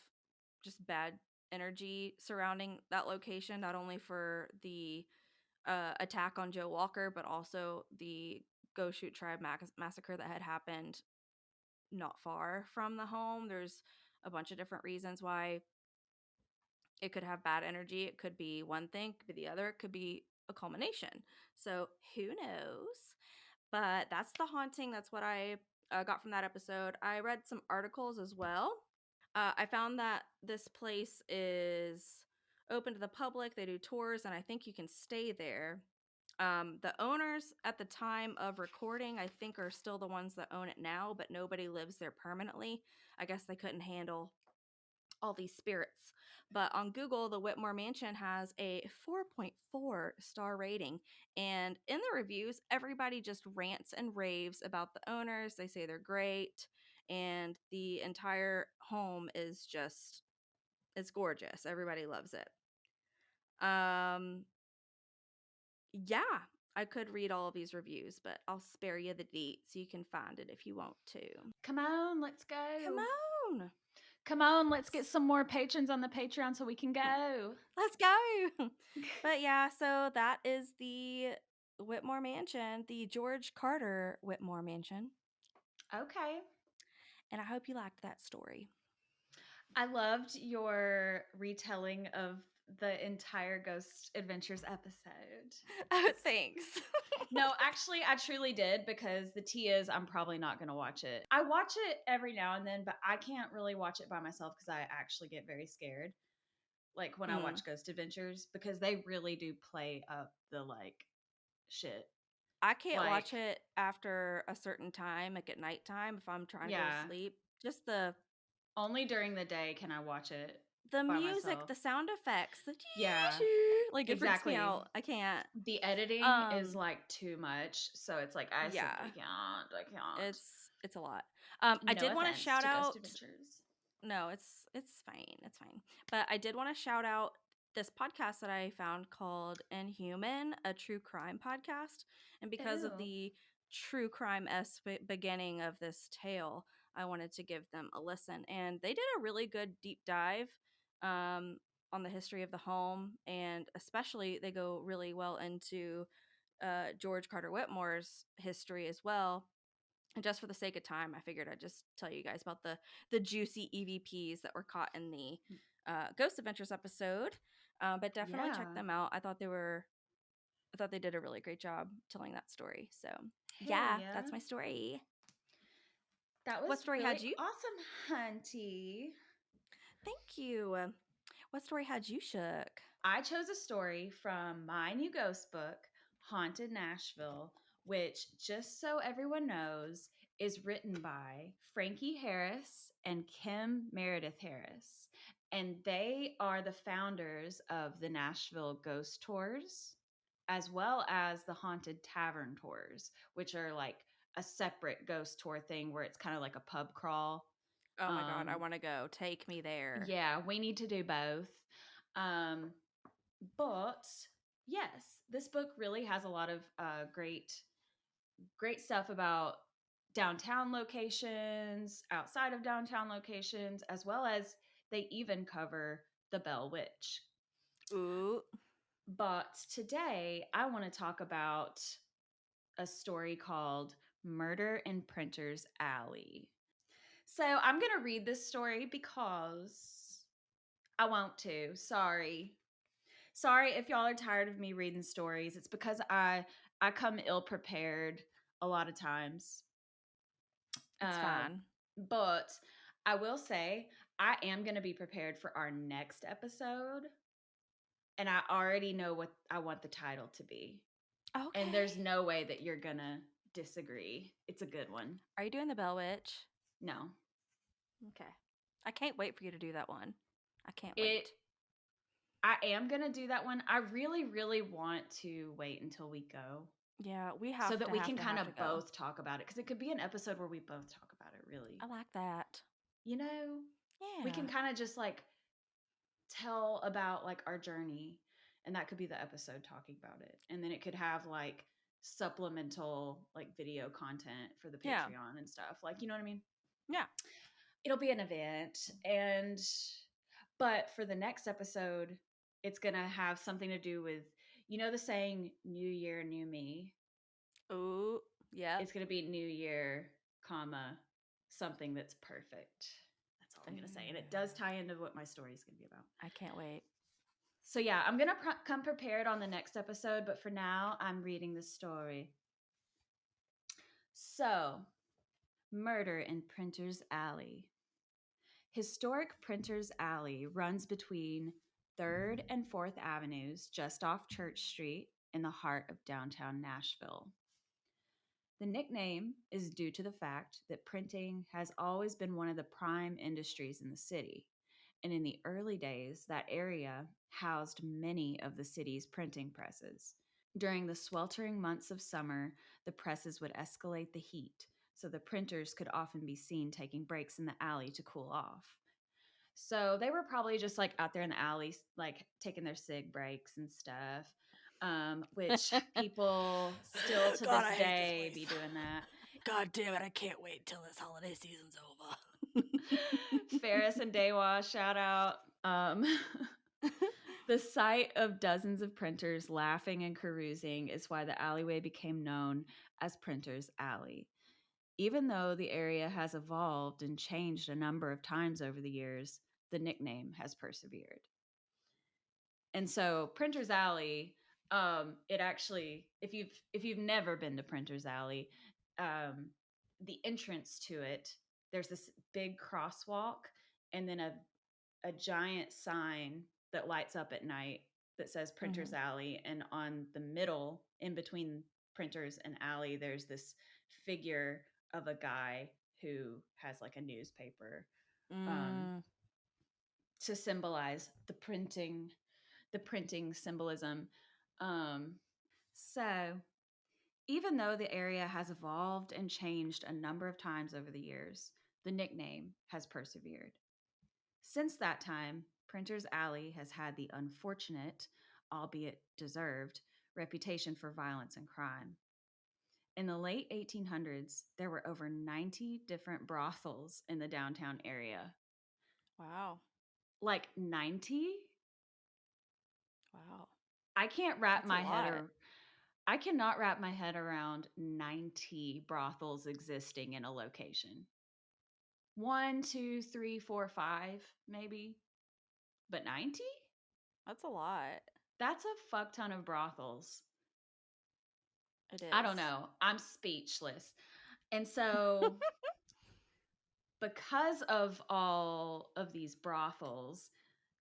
B: just bad energy surrounding that location, not only for the attack on Joe Walker, but also the Go Shoot Tribe massacre that had happened not far from the home. There's a bunch of different reasons why it could have bad energy. It could be one thing, it could be the other, it could be a culmination. So who knows? But that's the haunting. That's what I got from that episode. I read some articles as well. I found that this place is open to the public. They do tours, and I think you can stay there. The owners at the time of recording, I think, are still the ones that own it now, but nobody lives there permanently. I guess they couldn't handle all these spirits. But on Google, the Whitmore Mansion has a 4.4 star rating. And in the reviews, everybody just rants and raves about the owners. They say they're great. And the entire home is just, it's gorgeous. Everybody loves it. Yeah, I could read all of these reviews, but I'll spare you the date so you can find it if you want to.
C: Come on, let's go.
B: Come on.
C: Come on, let's get some more patrons on the Patreon so we can go.
B: Let's go. But yeah, so that is the Whitmore Mansion, the George Carter Whitmore Mansion.
C: Okay.
B: And I hope you liked that story.
C: I loved your retelling of the entire Ghost Adventures episode.
B: Oh, thanks.
C: No, actually, I truly did, because the tea is I'm probably not going to watch it. I watch it every now and then, but I can't really watch it by myself because I actually get very scared. Like when I watch Ghost Adventures, because they really do play up the like shit.
B: I can't
C: Like,
B: watch it after a certain time, like at nighttime if I'm trying to go to sleep. Just the
C: only during the day can I watch it. By
B: music,
C: myself.
B: the sound effects, the
C: Yeah,
B: like it freaks me out. I can't.
C: The editing is like too much, so it's like I simply can't. I can't.
B: It's a lot. I did want to shout out.
C: Ghost Adventures.
B: No, it's fine. It's fine. But I did want to shout out this podcast that I found called Inhuman, a true crime podcast. And because of
C: Ew.
B: the true crime-esque beginning of this tale, I wanted to give them a listen. And they did a really good deep dive on the history of the home. And especially, they go really well into George Carter Whitmore's history as well. And just for the sake of time, I figured I'd just tell you guys about the juicy EVPs that were caught in the Ghost Adventures episode. But definitely check them out. I thought they did a really great job telling that story. So yeah, that's my story.
C: That was
B: what story
C: really
B: had you?
C: Awesome, Hunty.
B: Thank you. What story had you shook?
C: I chose a story from my new ghost book, Haunted Nashville, which, just so everyone knows, is written by Frankie Harris and Kim Meredith Harris. And they are the founders of the Nashville Ghost Tours, as well as the Haunted Tavern Tours, which are like a separate ghost tour thing where it's kind of like a pub crawl.
B: Oh my God, I want to go. Take me there.
C: Yeah, we need to do both. But yes, this book really has a lot of great stuff about downtown locations, outside of downtown locations, as well as they even cover the Bell Witch.
B: Ooh.
C: But today I want to talk about a story called Murder in Printer's Alley. So I'm going to read this story because I want to. Sorry if y'all are tired of me reading stories. It's because I come ill prepared a lot of times.
B: It's fine.
C: But I will say I am going to be prepared for our next episode. And I already know what I want the title to be.
B: Okay.
C: And there's no way that you're going to disagree. It's a good one.
B: Are you doing the Bell Witch?
C: No.
B: Okay. I can't wait for you to do that one. I can't wait.
C: I am going to do that one. I really, really want to wait until we go.
B: Yeah, we have
C: so that
B: to
C: we
B: have
C: can
B: to
C: kind
B: have
C: of
B: to go.
C: both talk about it, because it could be an episode where we both talk about it. Really,
B: I like that.
C: You know,
B: Yeah,
C: we can kind of just like tell about like our journey, and that could be the episode talking about it, and then it could have like supplemental like video content for the Patreon and stuff. Like, you know what I mean?
B: Yeah,
C: it'll be an event, but for the next episode, it's gonna have something to do with, you know, the saying "New Year, New Me."
B: Ooh, yeah.
C: It's gonna be New Year, comma, something that's perfect. That's all I'm gonna say, and it does tie into what my story is gonna be about.
B: I can't wait.
C: So yeah, I'm gonna come prepared on the next episode, but for now, I'm reading the story. So, Murder in Printer's Alley. Historic Printer's Alley runs between 3rd and 4th Avenues, just off Church Street, in the heart of downtown Nashville. The nickname is due to the fact that printing has always been one of the prime industries in the city, and in the early days, that area housed many of the city's printing presses. During the sweltering months of summer, the presses would escalate the heat, so the printers could often be seen taking breaks in the alley to cool off. So they were probably just like out there in the alley, like taking their cig breaks and stuff. which people still to
D: God,
C: this
D: I hate this
C: day
D: place.
C: be doing that.
D: God damn it, I can't wait till this holiday season's over.
C: Ferris and Dewa, shout out. The sight of dozens of printers laughing and carousing is why the alleyway became known as Printers Alley. Even though the area has evolved and changed a number of times over the years, the nickname has persevered. And so Printers Alley, it actually, if you've never been to Printers Alley, the entrance to it, there's this big crosswalk and then a giant sign that lights up at night that says Printers Alley. And on the middle, in between Printers and Alley, there's this figure of a guy who has like a newspaper to symbolize the printing symbolism. So even though the area has evolved and changed a number of times over the years, the nickname has persevered. Since that time, Printers Alley has had the unfortunate, albeit deserved, reputation for violence and crime. In the late 1800s, there were over 90 different brothels in the downtown area.
B: Wow.
C: Like 90?
B: Wow.
C: I can't wrap
B: That's
C: my
B: a
C: head
B: lot.
C: around. I cannot wrap my head around 90 brothels existing in a location. 1, 2, 3, 4, 5, maybe. But 90?
B: That's a lot.
C: That's a fuck ton of brothels.
B: It is.
C: I don't know. I'm speechless. And so, because of all of these brothels,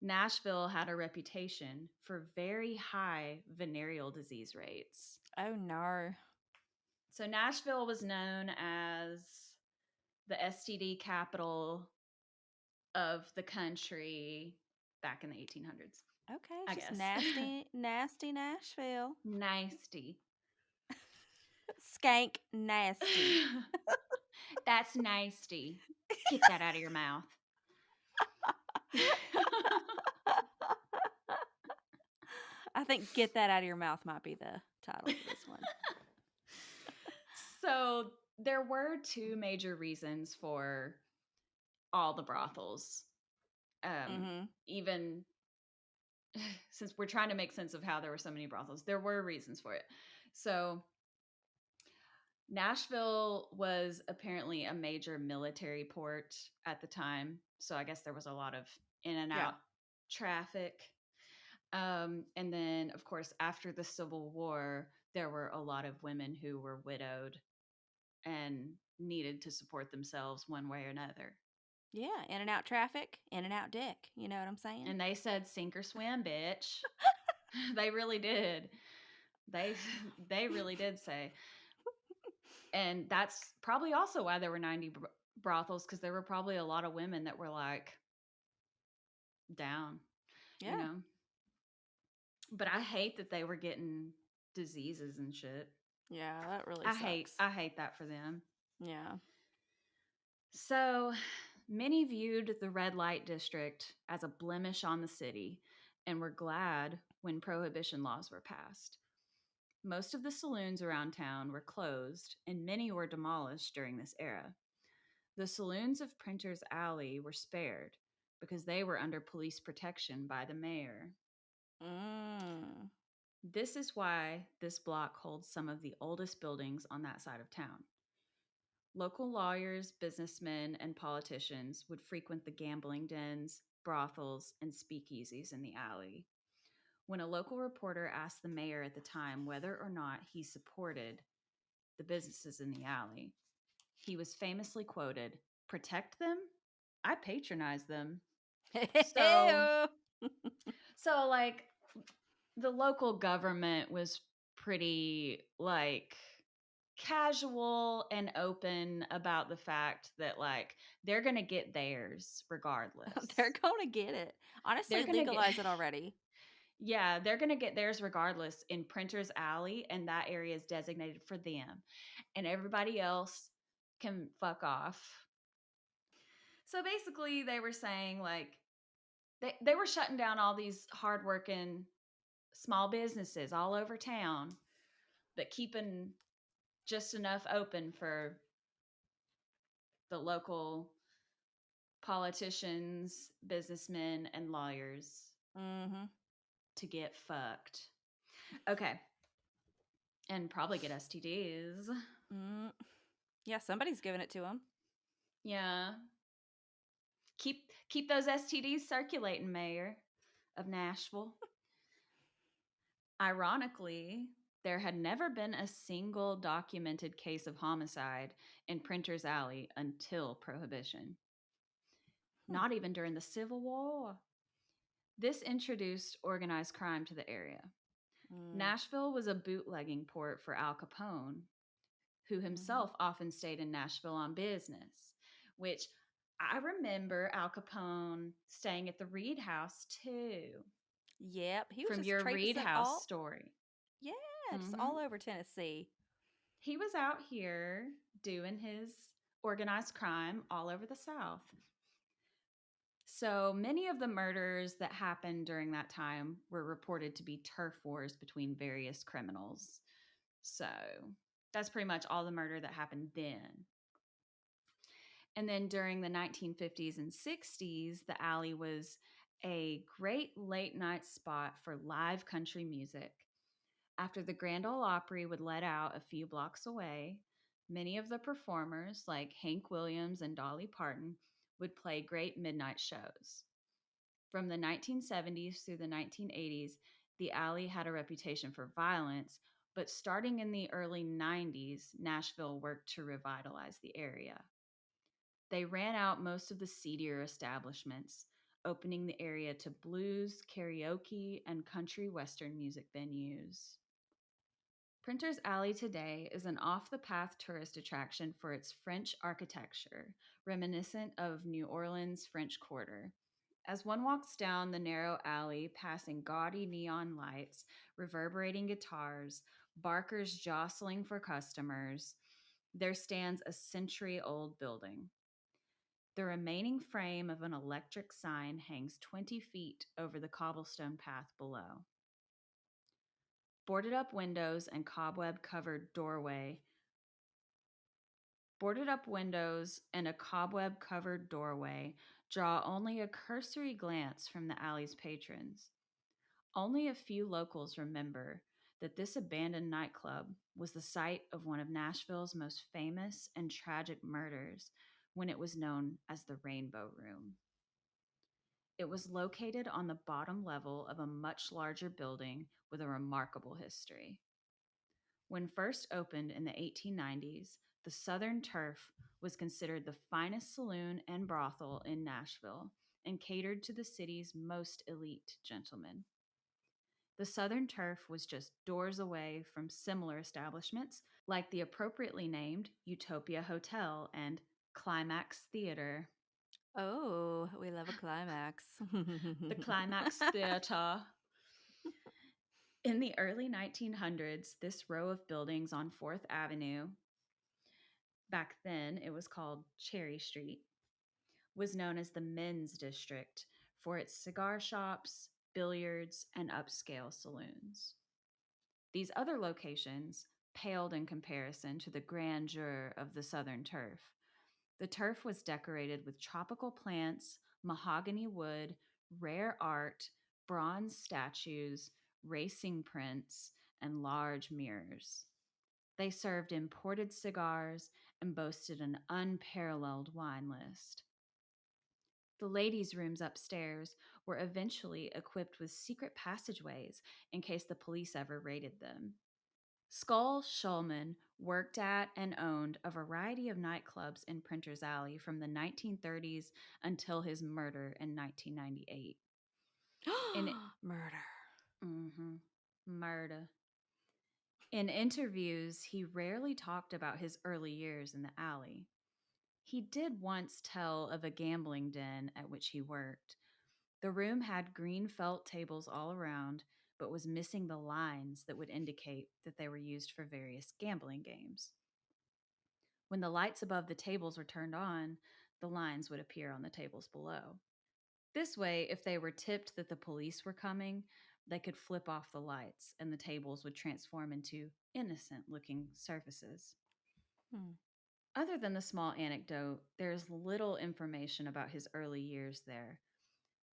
C: Nashville had a reputation for very high venereal disease rates.
B: Oh no.
C: So, Nashville was known as the STD capital of the country back in the 1800s.
B: Okay,
C: I
B: just
C: guess.
B: nasty Nashville.
C: Nasty.
B: Skank nasty.
C: That's nasty. Get that out of your mouth.
B: I think "Get That Out of Your Mouth" might be the title of this one.
C: So there were two major reasons for all the brothels. Even since we're trying to make sense of how there were so many brothels, there were reasons for it. So Nashville was apparently a major military port at the time. So I guess there was a lot of in and out traffic. And then, of course, after the Civil War, there were a lot of women who were widowed and needed to support themselves one way or another.
B: Yeah, in and out traffic, in and out dick. You know what I'm saying?
C: And they said, "Sink or swim, bitch." They really did. They really did say. And that's probably also why there were 90 brothels, because there were probably a lot of women that were like down,
B: Yeah.
C: you know. But I hate that they were getting diseases and shit.
B: Yeah, that really sucks.
C: I hate that for them.
B: Yeah.
C: So many viewed the red light district as a blemish on the city and were glad when prohibition laws were passed. Most of the saloons around town were closed and many were demolished during this era. The saloons of Printers Alley were spared because they were under police protection by the mayor. This is why this block holds some of the oldest buildings on that side of town. Local lawyers, businessmen, and politicians would frequent the gambling dens, brothels, and speakeasies in the alley. When a local reporter asked the mayor at the time whether or not he supported the businesses in the alley, he was famously quoted, "Protect them? I patronize them." So like, the local government was pretty like casual and open about the fact that like they're gonna get theirs regardless.
B: They're gonna get it. Honestly,
C: They're gonna
B: legalize
C: get
B: it already.
C: Yeah, they're gonna get theirs regardless in Printers Alley, and that area is designated for them, and everybody else can fuck off. So basically, they were saying like they were shutting down all these hardworking small businesses all over town, but keeping just enough open for the local politicians, businessmen, and lawyers
B: Mm-hmm.
C: to get fucked. Okay. And probably get STDs.
B: Mm. Yeah, somebody's giving it to him.
C: Yeah. Keep those STDs circulating, Mayor of Nashville. Ironically, there had never been a single documented case of homicide in Printer's Alley until Prohibition. Not even during the Civil War. This introduced organized crime to the area. Nashville was a bootlegging port for Al Capone, who himself often stayed in Nashville on business, which I remember Al Capone staying at the Reed House too.
B: Yep, he was
C: From
B: just
C: your Reed
B: traipsing
C: House
B: all.
C: story.
B: Yeah, just all over Tennessee.
C: He was out here doing his organized crime all over the South. So many of the murders that happened during that time were reported to be turf wars between various criminals. So that's pretty much all the murder that happened then. And then during the 1950s and 60s, the alley was a great late night spot for live country music. After the Grand Ole Opry would let out a few blocks away, many of the performers, like Hank Williams and Dolly Parton, would play great midnight shows. From the 1970s through the 1980s, the alley had a reputation for violence, but starting in the early 90s, Nashville worked to revitalize the area. They ran out most of the seedier establishments, opening the area to blues, karaoke, and country western music venues. Printer's Alley today is an off-the-path tourist attraction for its French architecture, reminiscent of New Orleans' French Quarter. As one walks down the narrow alley, passing gaudy neon lights, reverberating guitars, barkers jostling for customers, there stands a century-old building. The remaining frame of an electric sign hangs 20 feet over the cobblestone path below. Boarded up windows and a cobweb-covered doorway draw only a cursory glance from the alley's patrons. Only a few locals remember that this abandoned nightclub was the site of one of Nashville's most famous and tragic murders when it was known as the Rainbow Room. It was located on the bottom level of a much larger building with a remarkable history. When first opened in the 1890s, the Southern Turf was considered the finest saloon and brothel in Nashville and catered to the city's most elite gentlemen. The Southern Turf was just doors away from similar establishments like the appropriately named Utopia Hotel and Climax Theater.
B: Oh, we love a climax.
C: The Climax Theater. In the early 1900s, this row of buildings on 4th Avenue, back then it was called Cherry Street, was known as the Men's District for its cigar shops, billiards, and upscale saloons. These other locations paled in comparison to the grandeur of the Southern Turf. The turf was decorated with tropical plants, mahogany wood, rare art, bronze statues, racing prints, and large mirrors. They served imported cigars and boasted an unparalleled wine list. The ladies' rooms upstairs were eventually equipped with secret passageways in case the police ever raided them. Skull Shulman worked at and owned a variety of nightclubs in Printer's Alley from the 1930s until his murder in 1998.
B: Murder.
C: Murder. In interviews, he rarely talked about his early years in the alley. He did once tell of a gambling den at which he worked. The room had green felt tables all around, but was missing the lines that would indicate that they were used for various gambling games. When the lights above the tables were turned on, the lines would appear on the tables below. This way, if they were tipped that the police were coming, they could flip off the lights and the tables would transform into innocent-looking surfaces.
B: Hmm.
C: Other than the small anecdote, there is little information about his early years there,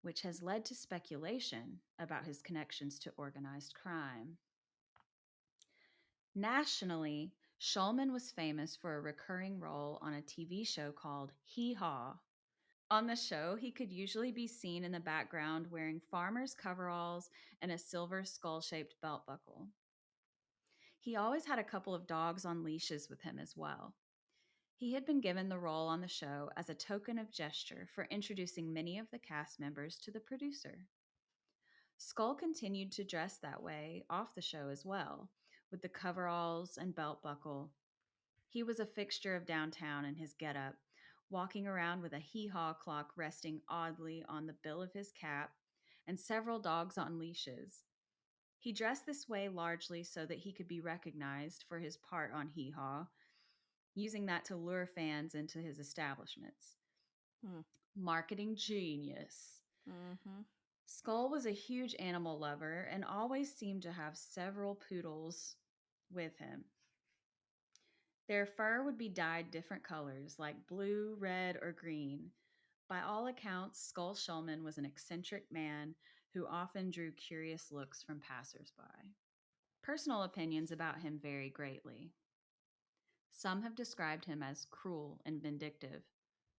C: which has led to speculation about his connections to organized crime. Nationally, Shulman was famous for a recurring role on a TV show called Hee Haw. On the show, he could usually be seen in the background wearing farmer's coveralls and a silver skull-shaped belt buckle. He always had a couple of dogs on leashes with him as well. He had been given the role on the show as a token of gesture for introducing many of the cast members to the producer. Skull continued to dress that way off the show as well, with the coveralls and belt buckle. He was a fixture of downtown in his getup, walking around with a hee-haw clock resting oddly on the bill of his cap and several dogs on leashes. He dressed this way largely so that he could be recognized for his part on Hee Haw, using that to lure fans into his establishments.
B: Hmm.
C: Marketing genius.
B: Mm-hmm.
C: Skull was a huge animal lover and always seemed to have several poodles with him. Their fur would be dyed different colors, like blue, red, or green. By all accounts, Skull Shulman was an eccentric man who often drew curious looks from passersby. Personal opinions about him vary greatly. Some have described him as cruel and vindictive,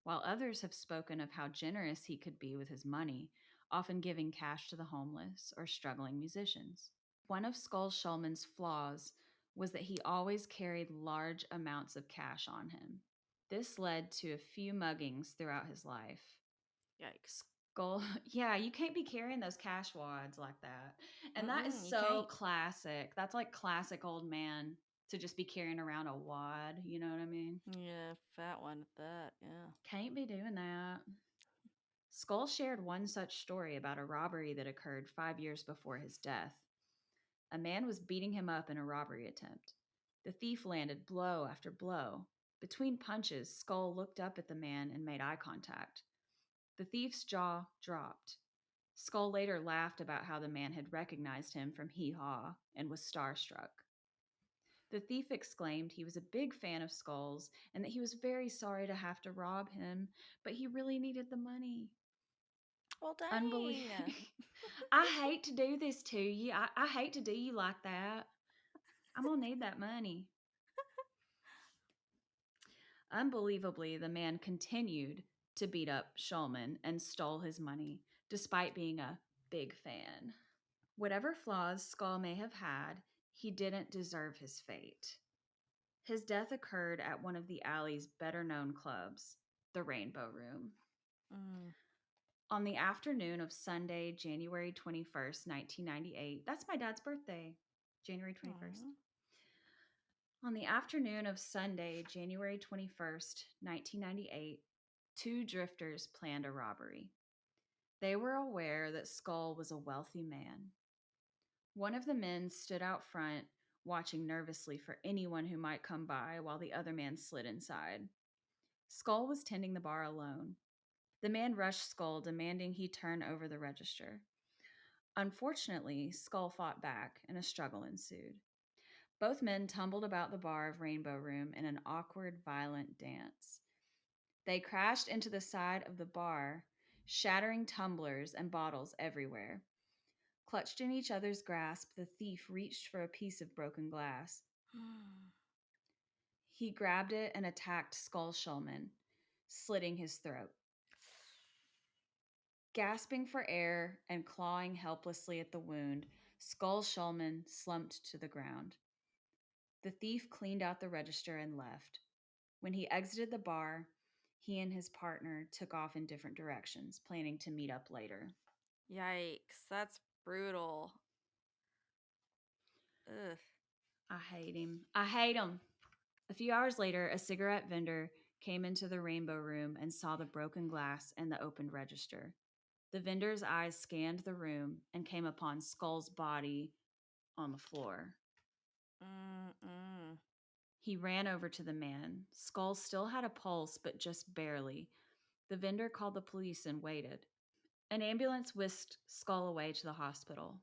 C: while others have spoken of how generous he could be with his money, often giving cash to the homeless or struggling musicians. One of Skull Shulman's flaws was that he always carried large amounts of cash on him. This led to a few muggings throughout his life.
B: Yikes.
C: Skull, yeah, you can't be carrying those cash wads like that. And that is
B: You
C: so
B: can't.
C: classic. That's like classic old man to just be carrying around a wad. You know what I mean?
B: Yeah, fat one at that. Yeah.
C: Can't be doing that. Skull shared one such story about a robbery that occurred 5 years before his death. A man was beating him up in a robbery attempt. The thief landed blow after blow. Between punches, Skull looked up at the man and made eye contact. The thief's jaw dropped. Skull later laughed about how the man had recognized him from Hee Haw and was starstruck. The thief exclaimed he was a big fan of Skull's and that he was very sorry to have to rob him, but he really needed the money.
B: Well, dang.
C: Unbelievable. I hate to do this to you. I hate to do you like that. I'm going to need that money. Unbelievably, the man continued to beat up Shulman and stole his money, despite being a big fan. Whatever flaws Skull may have had, he didn't deserve his fate. His death occurred at one of the alley's better-known clubs, the Rainbow Room.
B: Mm.
C: On the afternoon of Sunday, January 21st, 1998, that's my dad's birthday, January 21st.
B: Aw.
C: On the afternoon of Sunday, January 21st, 1998, two drifters planned a robbery. They were aware that Skull was a wealthy man. One of the men stood out front, watching nervously for anyone who might come by while the other man slid inside. Skull was tending the bar alone. The man rushed Skull, demanding he turn over the register. Unfortunately, Skull fought back, and a struggle ensued. Both men tumbled about the bar of Rainbow Room in an awkward, violent dance. They crashed into the side of the bar, shattering tumblers and bottles everywhere. Clutched in each other's grasp, the thief reached for a piece of broken glass. He grabbed it and attacked Skull Shulman, slitting his throat. Gasping for air and clawing helplessly at the wound, Skull Shulman slumped to the ground. The thief cleaned out the register and left. When he exited the bar, he and his partner took off in different directions, planning to meet up later.
B: Yikes. That's brutal. Ugh.
C: I hate him. I hate him. A few hours later, a cigarette vendor came into the Rainbow Room and saw the broken glass and the opened register. The vendor's eyes scanned the room and came upon Skull's body on the floor.
B: Mm-mm.
C: He ran over to the man. Skull still had a pulse, but just barely. The vendor called the police and waited. An ambulance whisked Skull away to the hospital.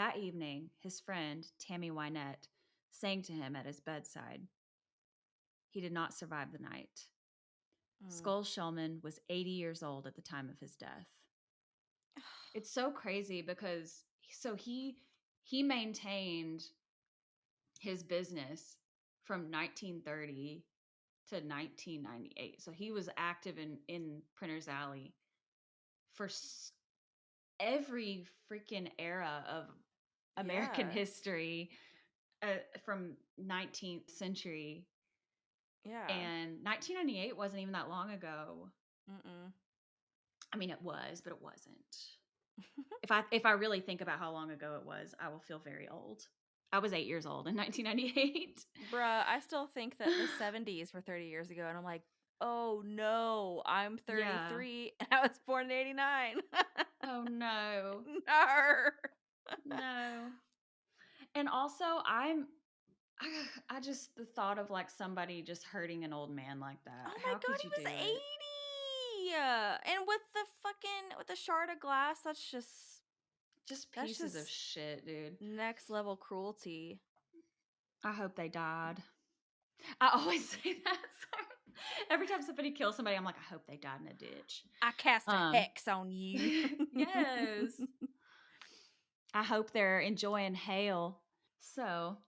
C: That evening, his friend, Tammy Wynette, sang to him at his bedside. He did not survive the night. Skull Shulman was 80 years old at the time of his death. It's so crazy because he maintained his business from 1930 to 1998. So he was active in Printer's Alley for every freaking era of American
B: Yeah.
C: history from 19th century.
B: Yeah.
C: And 1998 wasn't even that long ago.
B: Mm-mm.
C: I mean, it was, but it wasn't. If I really think about how long ago it was, I will feel very old. I was 8 years old in 1998.
B: Bruh, I still think that the 70s were 30 years ago, and I'm like, oh no, I'm 33 and I was born in 89.
C: Oh no.
B: No.
C: No. And also I just the thought of like somebody just hurting an old man like that.
B: Oh my
C: How
B: god,
C: could
B: he
C: you
B: was
C: do
B: 80.
C: it?
B: And with the shard of glass, that's
C: Just pieces of shit, dude.
B: next level cruelty.
C: I hope they died. I always say that. Every time somebody kills somebody, I'm like, I hope they died in a ditch.
B: I cast a hex on you.
C: Yes. I hope they're enjoying hail. So,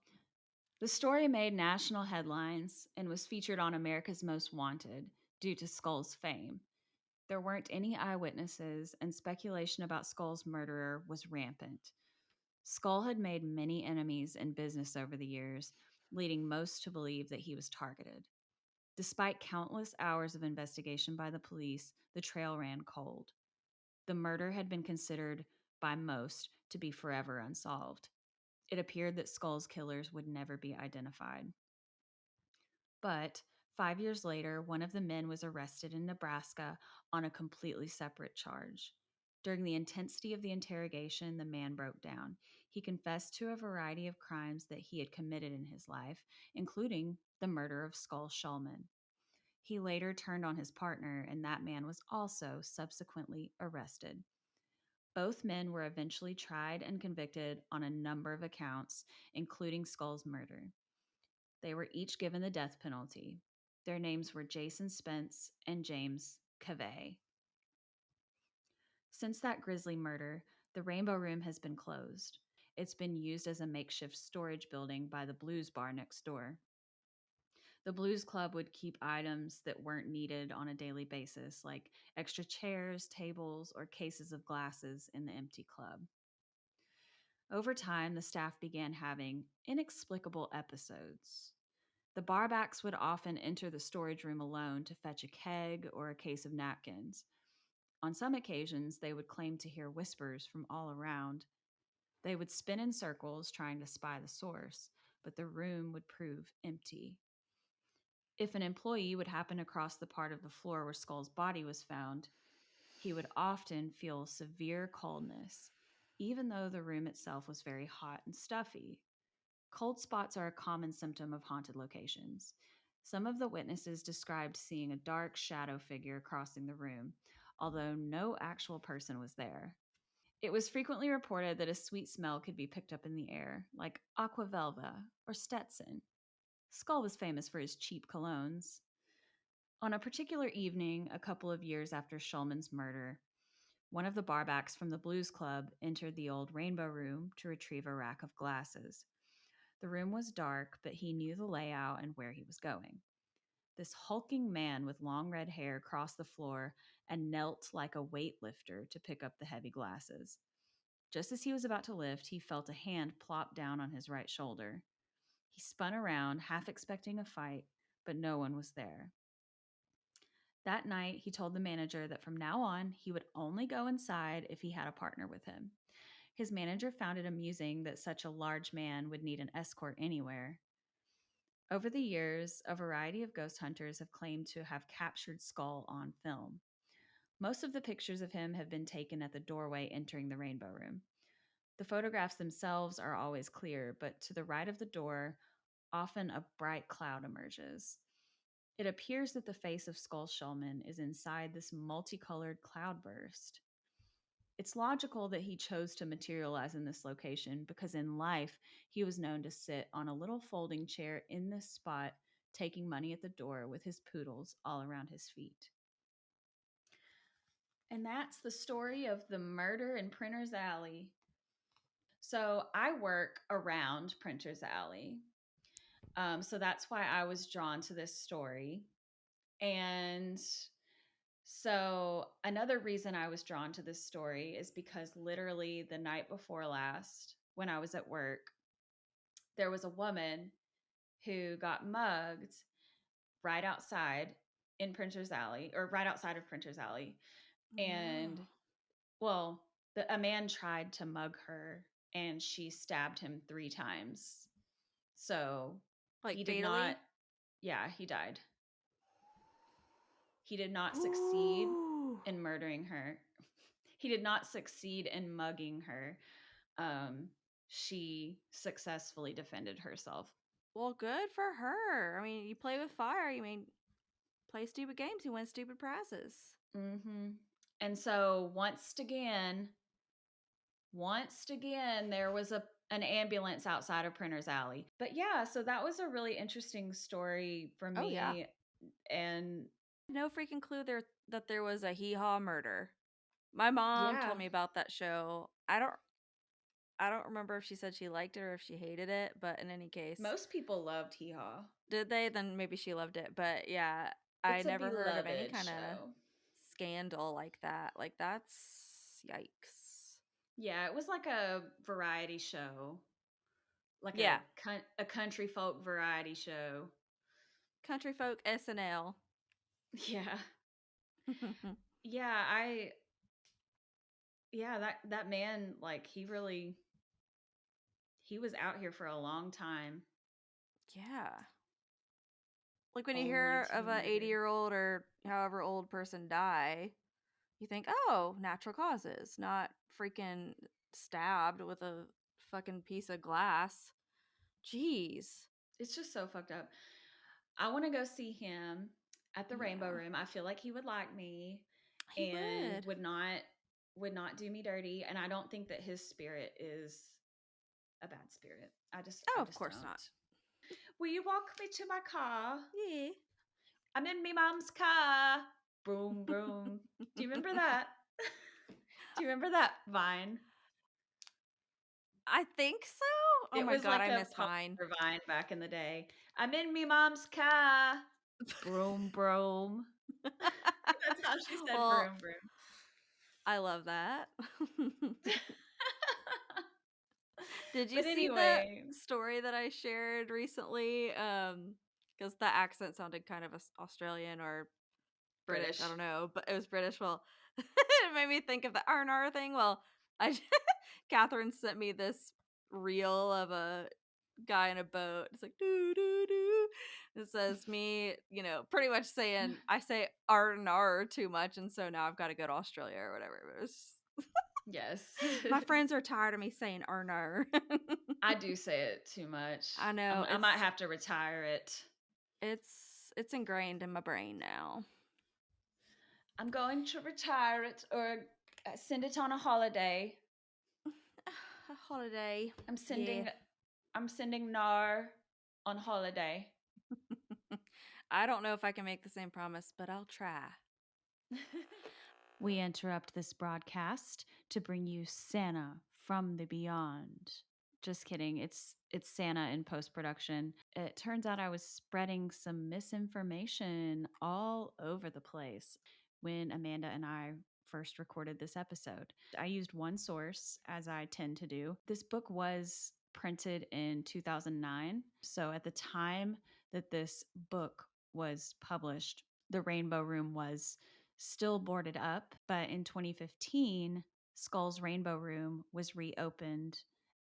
C: the story made national headlines and was featured on America's Most Wanted due to Skull's fame. There weren't any eyewitnesses, and speculation about Skull's murderer was rampant. Skull had made many enemies in business over the years, leading most to believe that he was targeted. Despite countless hours of investigation by the police, the trail ran cold. The murder had been considered by most to be forever unsolved. It appeared that Skull's killers would never be identified. But 5 years later, one of the men was arrested in Nebraska on a completely separate charge. During the intensity of the interrogation, the man broke down. He confessed to a variety of crimes that he had committed in his life, including the murder of Skull Shulman. He later turned on his partner, and that man was also subsequently arrested. Both men were eventually tried and convicted on a number of accounts, including Skull's murder. They were each given the death penalty. Their names were Jason Spence and James Cavey. Since that grisly murder, the Rainbow Room has been closed. It's been used as a makeshift storage building by the Blues Bar next door. The Blues Club would keep items that weren't needed on a daily basis, like extra chairs, tables, or cases of glasses in the empty club. Over time, the staff began having inexplicable episodes. The barbacks would often enter the storage room alone to fetch a keg or a case of napkins. On some occasions, they would claim to hear whispers from all around. They would spin in circles trying to spy the source, but the room would prove empty. If an employee would happen across the part of the floor where Skull's body was found, he would often feel severe coldness, even though the room itself was very hot and stuffy. Cold spots are a common symptom of haunted locations. Some of the witnesses described seeing a dark shadow figure crossing the room, although no actual person was there. It was frequently reported that a sweet smell could be picked up in the air, like Aquavelva or Stetson. Skull was famous for his cheap colognes. On a particular evening, a couple of years after Shulman's murder, one of the barbacks from the Blues Club entered the old Rainbow Room to retrieve a rack of glasses. The room was dark, but he knew the layout and where he was going. This hulking man with long red hair crossed the floor and knelt like a weightlifter to pick up the heavy glasses. Just as he was about to lift, he felt a hand plop down on his right shoulder. He spun around, half expecting a fight, but no one was there. That night, he told the manager that from now on, he would only go inside if he had a partner with him. His manager found it amusing that such a large man would need an escort anywhere. Over the years, a variety of ghost hunters have claimed to have captured Skull on film. Most of the pictures of him have been taken at the doorway entering the Rainbow Room. The photographs themselves are always clear, but to the right of the door, often a bright cloud emerges. It appears that the face of Skull Shulman is inside this multicolored cloudburst. It's logical that he chose to materialize in this location because in life, he was known to sit on a little folding chair in this spot, taking money at the door with his poodles all around his feet. And that's the story of the murder in Printer's Alley. So I work around Printer's Alley. So that's why I was drawn to this story. And so another reason I was drawn to this story is because literally the night before last, when I was at work, there was a woman who got mugged right outside in Printer's Alley, or right outside of Printer's Alley. And
B: No.
C: well, a man tried to mug her and she stabbed him 3 times. So
B: Like
C: he did
B: fatally?
C: not, yeah, he died. He did not succeed
B: Ooh.
C: in murdering her. He did not succeed in mugging her. She successfully defended herself.
B: Well, good for her. I mean, you play with fire. You mean play stupid games. You win stupid prizes.
C: Mm-hmm. And so once again, there was an ambulance outside of Printer's Alley. But yeah, so that was a really interesting story for me.
B: Oh, yeah.
C: And
B: No freaking clue that there was a hee-haw murder. My mom
C: yeah,
B: told me about that show. I don't remember if she said she liked it or if she hated it, but in any case,
C: most people loved Hee Haw.
B: did they? Then maybe she loved it. But yeah, I
C: It's a
B: never heard of any
C: beloved
B: kind of
C: show.
B: scandal like that. Like, that's yikes.
C: Yeah, it was like a variety show. Like
B: Yeah.
C: a country folk variety show.
B: Country folk SNL.
C: Yeah. Yeah, that man, like he was out here for a long time.
B: Yeah. Like when you
C: Only
B: hear
C: to
B: of
C: be
B: a
C: murdered.
B: 80-year-old or however old person die, you think, oh, natural causes, not freaking stabbed with a fucking piece of glass. Jeez.
C: It's just so fucked up. I want to go see him at the Rainbow
B: Yeah.
C: Room. I feel like he would like me
B: He
C: and
B: would.
C: would not do me dirty. And I don't think that his spirit is a bad spirit. I just
B: Of course
C: don't.
B: not.
C: Will you walk me to my car?
B: Yeah.
C: I'm in me mom's car. Broom, broom. Do you remember that? Do you remember that Vine?
B: I think so. Oh
C: It
B: my
C: was
B: God,
C: like
B: I
C: a
B: miss Vine.
C: popular Vine back in the day. I'm in me mom's car. Broom, broom. That's how she said
B: Well,
C: broom, broom.
B: I love that. Did you
C: But
B: see the
C: anyway,
B: story that I shared recently? Because the accent sounded kind of Australian or British. I don't know, but it was British. Well, it made me think of the R&R thing. Well, Catherine sent me this reel of a guy in a boat. It's like doo doo doo. It says me, pretty much saying I say R&R too much, and so now I've got to go to Australia or whatever. It was
C: yes.
B: my friends are tired of me saying R&R.
C: I do say it too much.
B: I know.
C: I might have to retire it.
B: It's ingrained in my brain now.
C: I'm going to retire it or send it on a holiday.
B: A holiday.
C: I'm sending
B: Yeah.
C: I'm sending Nar on holiday.
B: I don't know if I can make the same promise, but I'll try.
A: We interrupt this broadcast to bring you Sannah from the Beyond. Just kidding. It's Sannah in post-production. It turns out I was spreading some misinformation all over the place when Amanda and I first recorded this episode. I used one source, as I tend to do. This book was printed in 2009. So at the time that this book was published, the Rainbow Room was still boarded up. But in 2015, Skull's Rainbow Room was reopened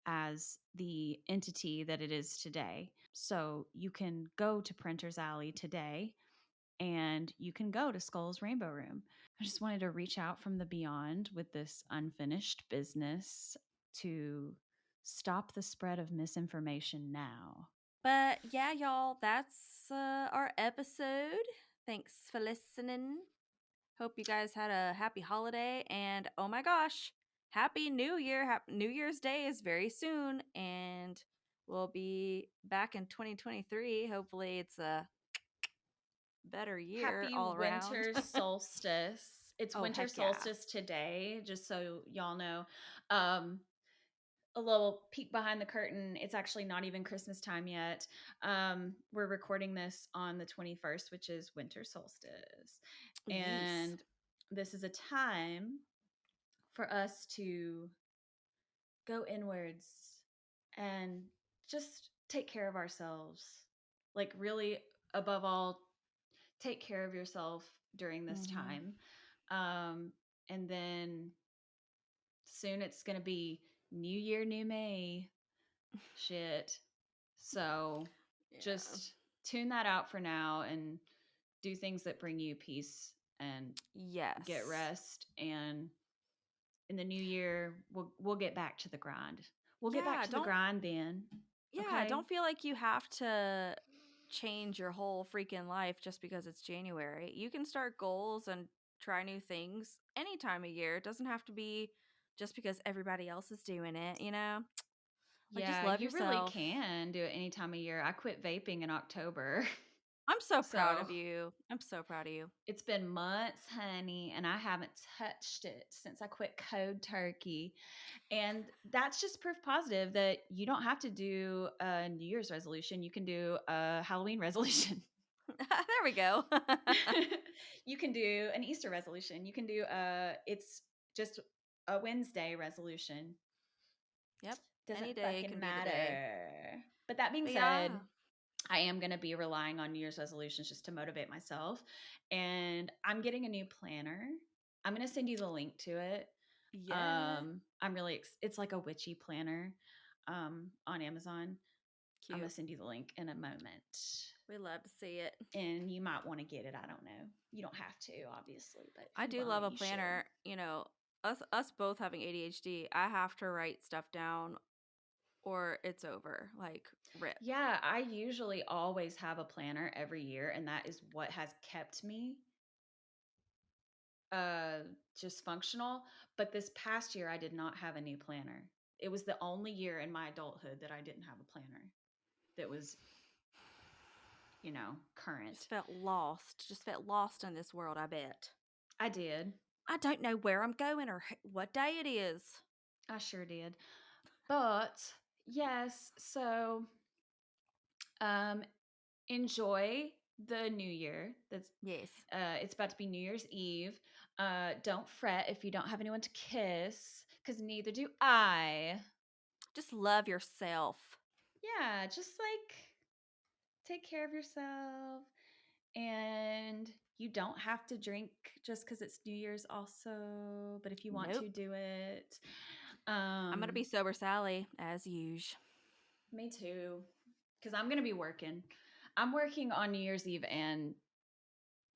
A: as the entity that it is today. So you can go to Printer's Alley today and you can go to Skull's Rainbow Room. I just wanted to reach out from the beyond with this unfinished business to stop the spread of misinformation now.
B: But yeah, y'all, that's our episode. Thanks for listening. Hope you guys had a happy holiday. And oh my gosh, Happy New Year. New Year's Day is very soon, and we'll be back in 2023. Hopefully, it's a better year
C: Happy
B: all around.
C: winter solstice. It's
B: Oh,
C: winter
B: heck yeah.
C: solstice today, just so y'all know. Um, a little peek behind the curtain. It's actually not even Christmas time yet. We're recording this on the 21st, which is winter solstice.
B: Yes.
C: And this is a time for us to go inwards and just take care of ourselves. Like, really, above all, take care of yourself during this
B: Mhm.
C: time. And then soon it's going to be New Year, New Me shit. So just tune that out for now and do things that bring you peace and
B: Yes.
C: get rest. And in the new year, we'll get back to the grind. We'll get back to the grind then.
B: Yeah,
C: Okay?
B: don't feel like you have to change your whole freaking life just because it's January. You can start goals and try new things any time of year. It doesn't have to be just because everybody else is doing it, you know? Like, just
C: Yeah,
B: love
C: you really
B: yourself.
C: can do it any time of year. I quit vaping in October.
B: I'm so proud
C: So
B: of you. I'm so proud of you.
C: it's been months, honey, and I haven't touched it since I quit cold turkey. And that's just proof positive that you don't have to do a New Year's resolution. You can do a Halloween resolution.
B: There we go.
C: You can do an Easter resolution. You can do it's just a Wednesday resolution.
B: Yep.
C: Doesn't
B: Any day
C: fucking
B: can be the day.
C: matter. But that being
B: But
C: said,
B: yeah.
C: I am going to be relying on New Year's resolutions just to motivate myself. And I'm getting a new planner. I'm going to send you the link to it.
B: Yeah.
C: I'm really, it's like a witchy planner on Amazon. I'm going
B: Cute.
C: to send you the link in a moment.
B: We love to see it.
C: And you might want to get it. I don't know. You don't have to, obviously, but if
B: I
C: you
B: do
C: want
B: love
C: it,
B: a
C: you should.
B: planner. You know, us both having ADHD, I have to write stuff down or it's over. Like, rip.
C: Yeah, I usually always have a planner every year, and that is what has kept me just functional. But this past year I did not have a new planner. It was the only year in my adulthood that I didn't have a planner that was, current.
B: Just felt lost in this world, I bet.
C: I did.
B: I don't know where I'm going or what day it is.
C: I sure did. But yes, so enjoy the new year.
B: Yes.
C: It's about to be New Year's Eve. Don't fret if you don't have anyone to kiss, because neither do I.
B: Just love yourself.
C: Yeah, just like take care of yourself. And you don't have to drink just because it's New Year's also. But if you want to, do it.
B: I'm going to be sober Sally, as usual.
C: Me too. Because I'm going to be working. I'm working on New Year's Eve and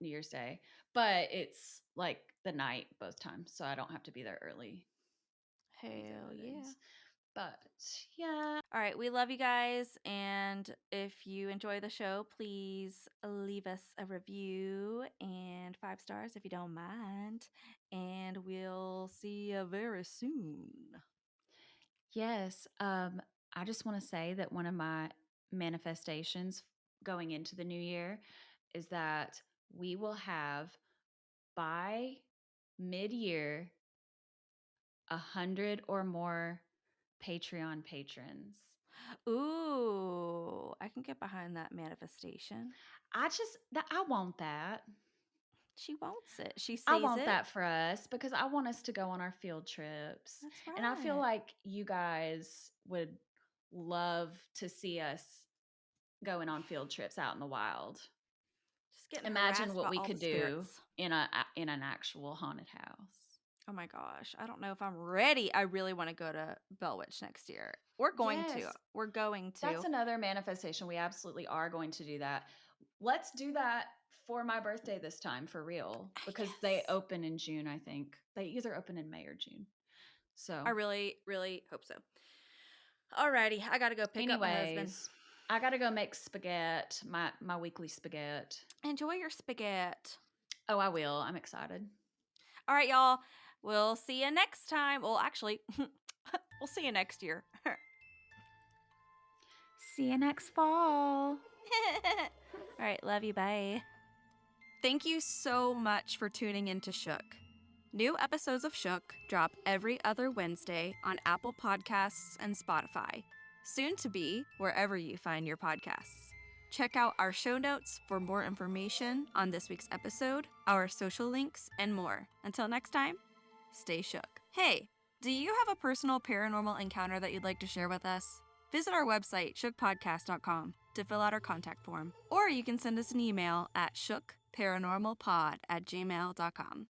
C: New Year's Day. But it's like the night both times. So I don't have to be there early.
B: Hell yeah.
C: But yeah.
B: All right. We love you guys. And if you enjoy the show, please leave us a review and 5 stars if you don't mind. And we'll see you very soon.
C: Yes. I just want to say that one of my manifestations going into the new year is that we will have by mid-year 100 or more Patreon patrons.
B: Ooh, I can get behind that manifestation.
C: I want that.
B: She wants it. She sees
C: I want
B: it.
C: that for us because I want us to go on our field trips.
B: That's right.
C: And I feel like you guys would love to see us going on field trips out in the wild.
B: Just getting
C: Imagine
B: harassed
C: what
B: by
C: we
B: all
C: could
B: the
C: do
B: spirits.
C: in an actual haunted house.
B: Oh my gosh. I don't know if I'm ready. I really want to go to Bellwitch next year. We're going to.
C: Yes.
B: We're going to.
C: That's another manifestation. We absolutely are going to do that. Let's do that for my birthday this time for real because they open in June, I think. They either open in May or June. So
B: I really, really hope so. Alrighty. I got to go pick up my husband.
C: I got to go make spaghetti, my weekly spaghetti.
B: Enjoy your spaghetti.
C: Oh, I will. I'm excited.
B: All right, y'all. We'll see you next time. Well, actually, we'll see you next year.
A: See you next fall.
B: All right, love you. Bye.
E: Thank you so much for tuning in to Shook. New episodes of Shook drop every other Wednesday on Apple Podcasts and Spotify, soon to be wherever you find your podcasts. Check out our show notes for more information on this week's episode, our social links, and more. Until next time, stay shook. Hey, do you have a personal paranormal encounter that you'd like to share with us? Visit our website, shookpodcast.com, to fill out our contact form. Or you can send us an email at shookparanormalpod@gmail.com.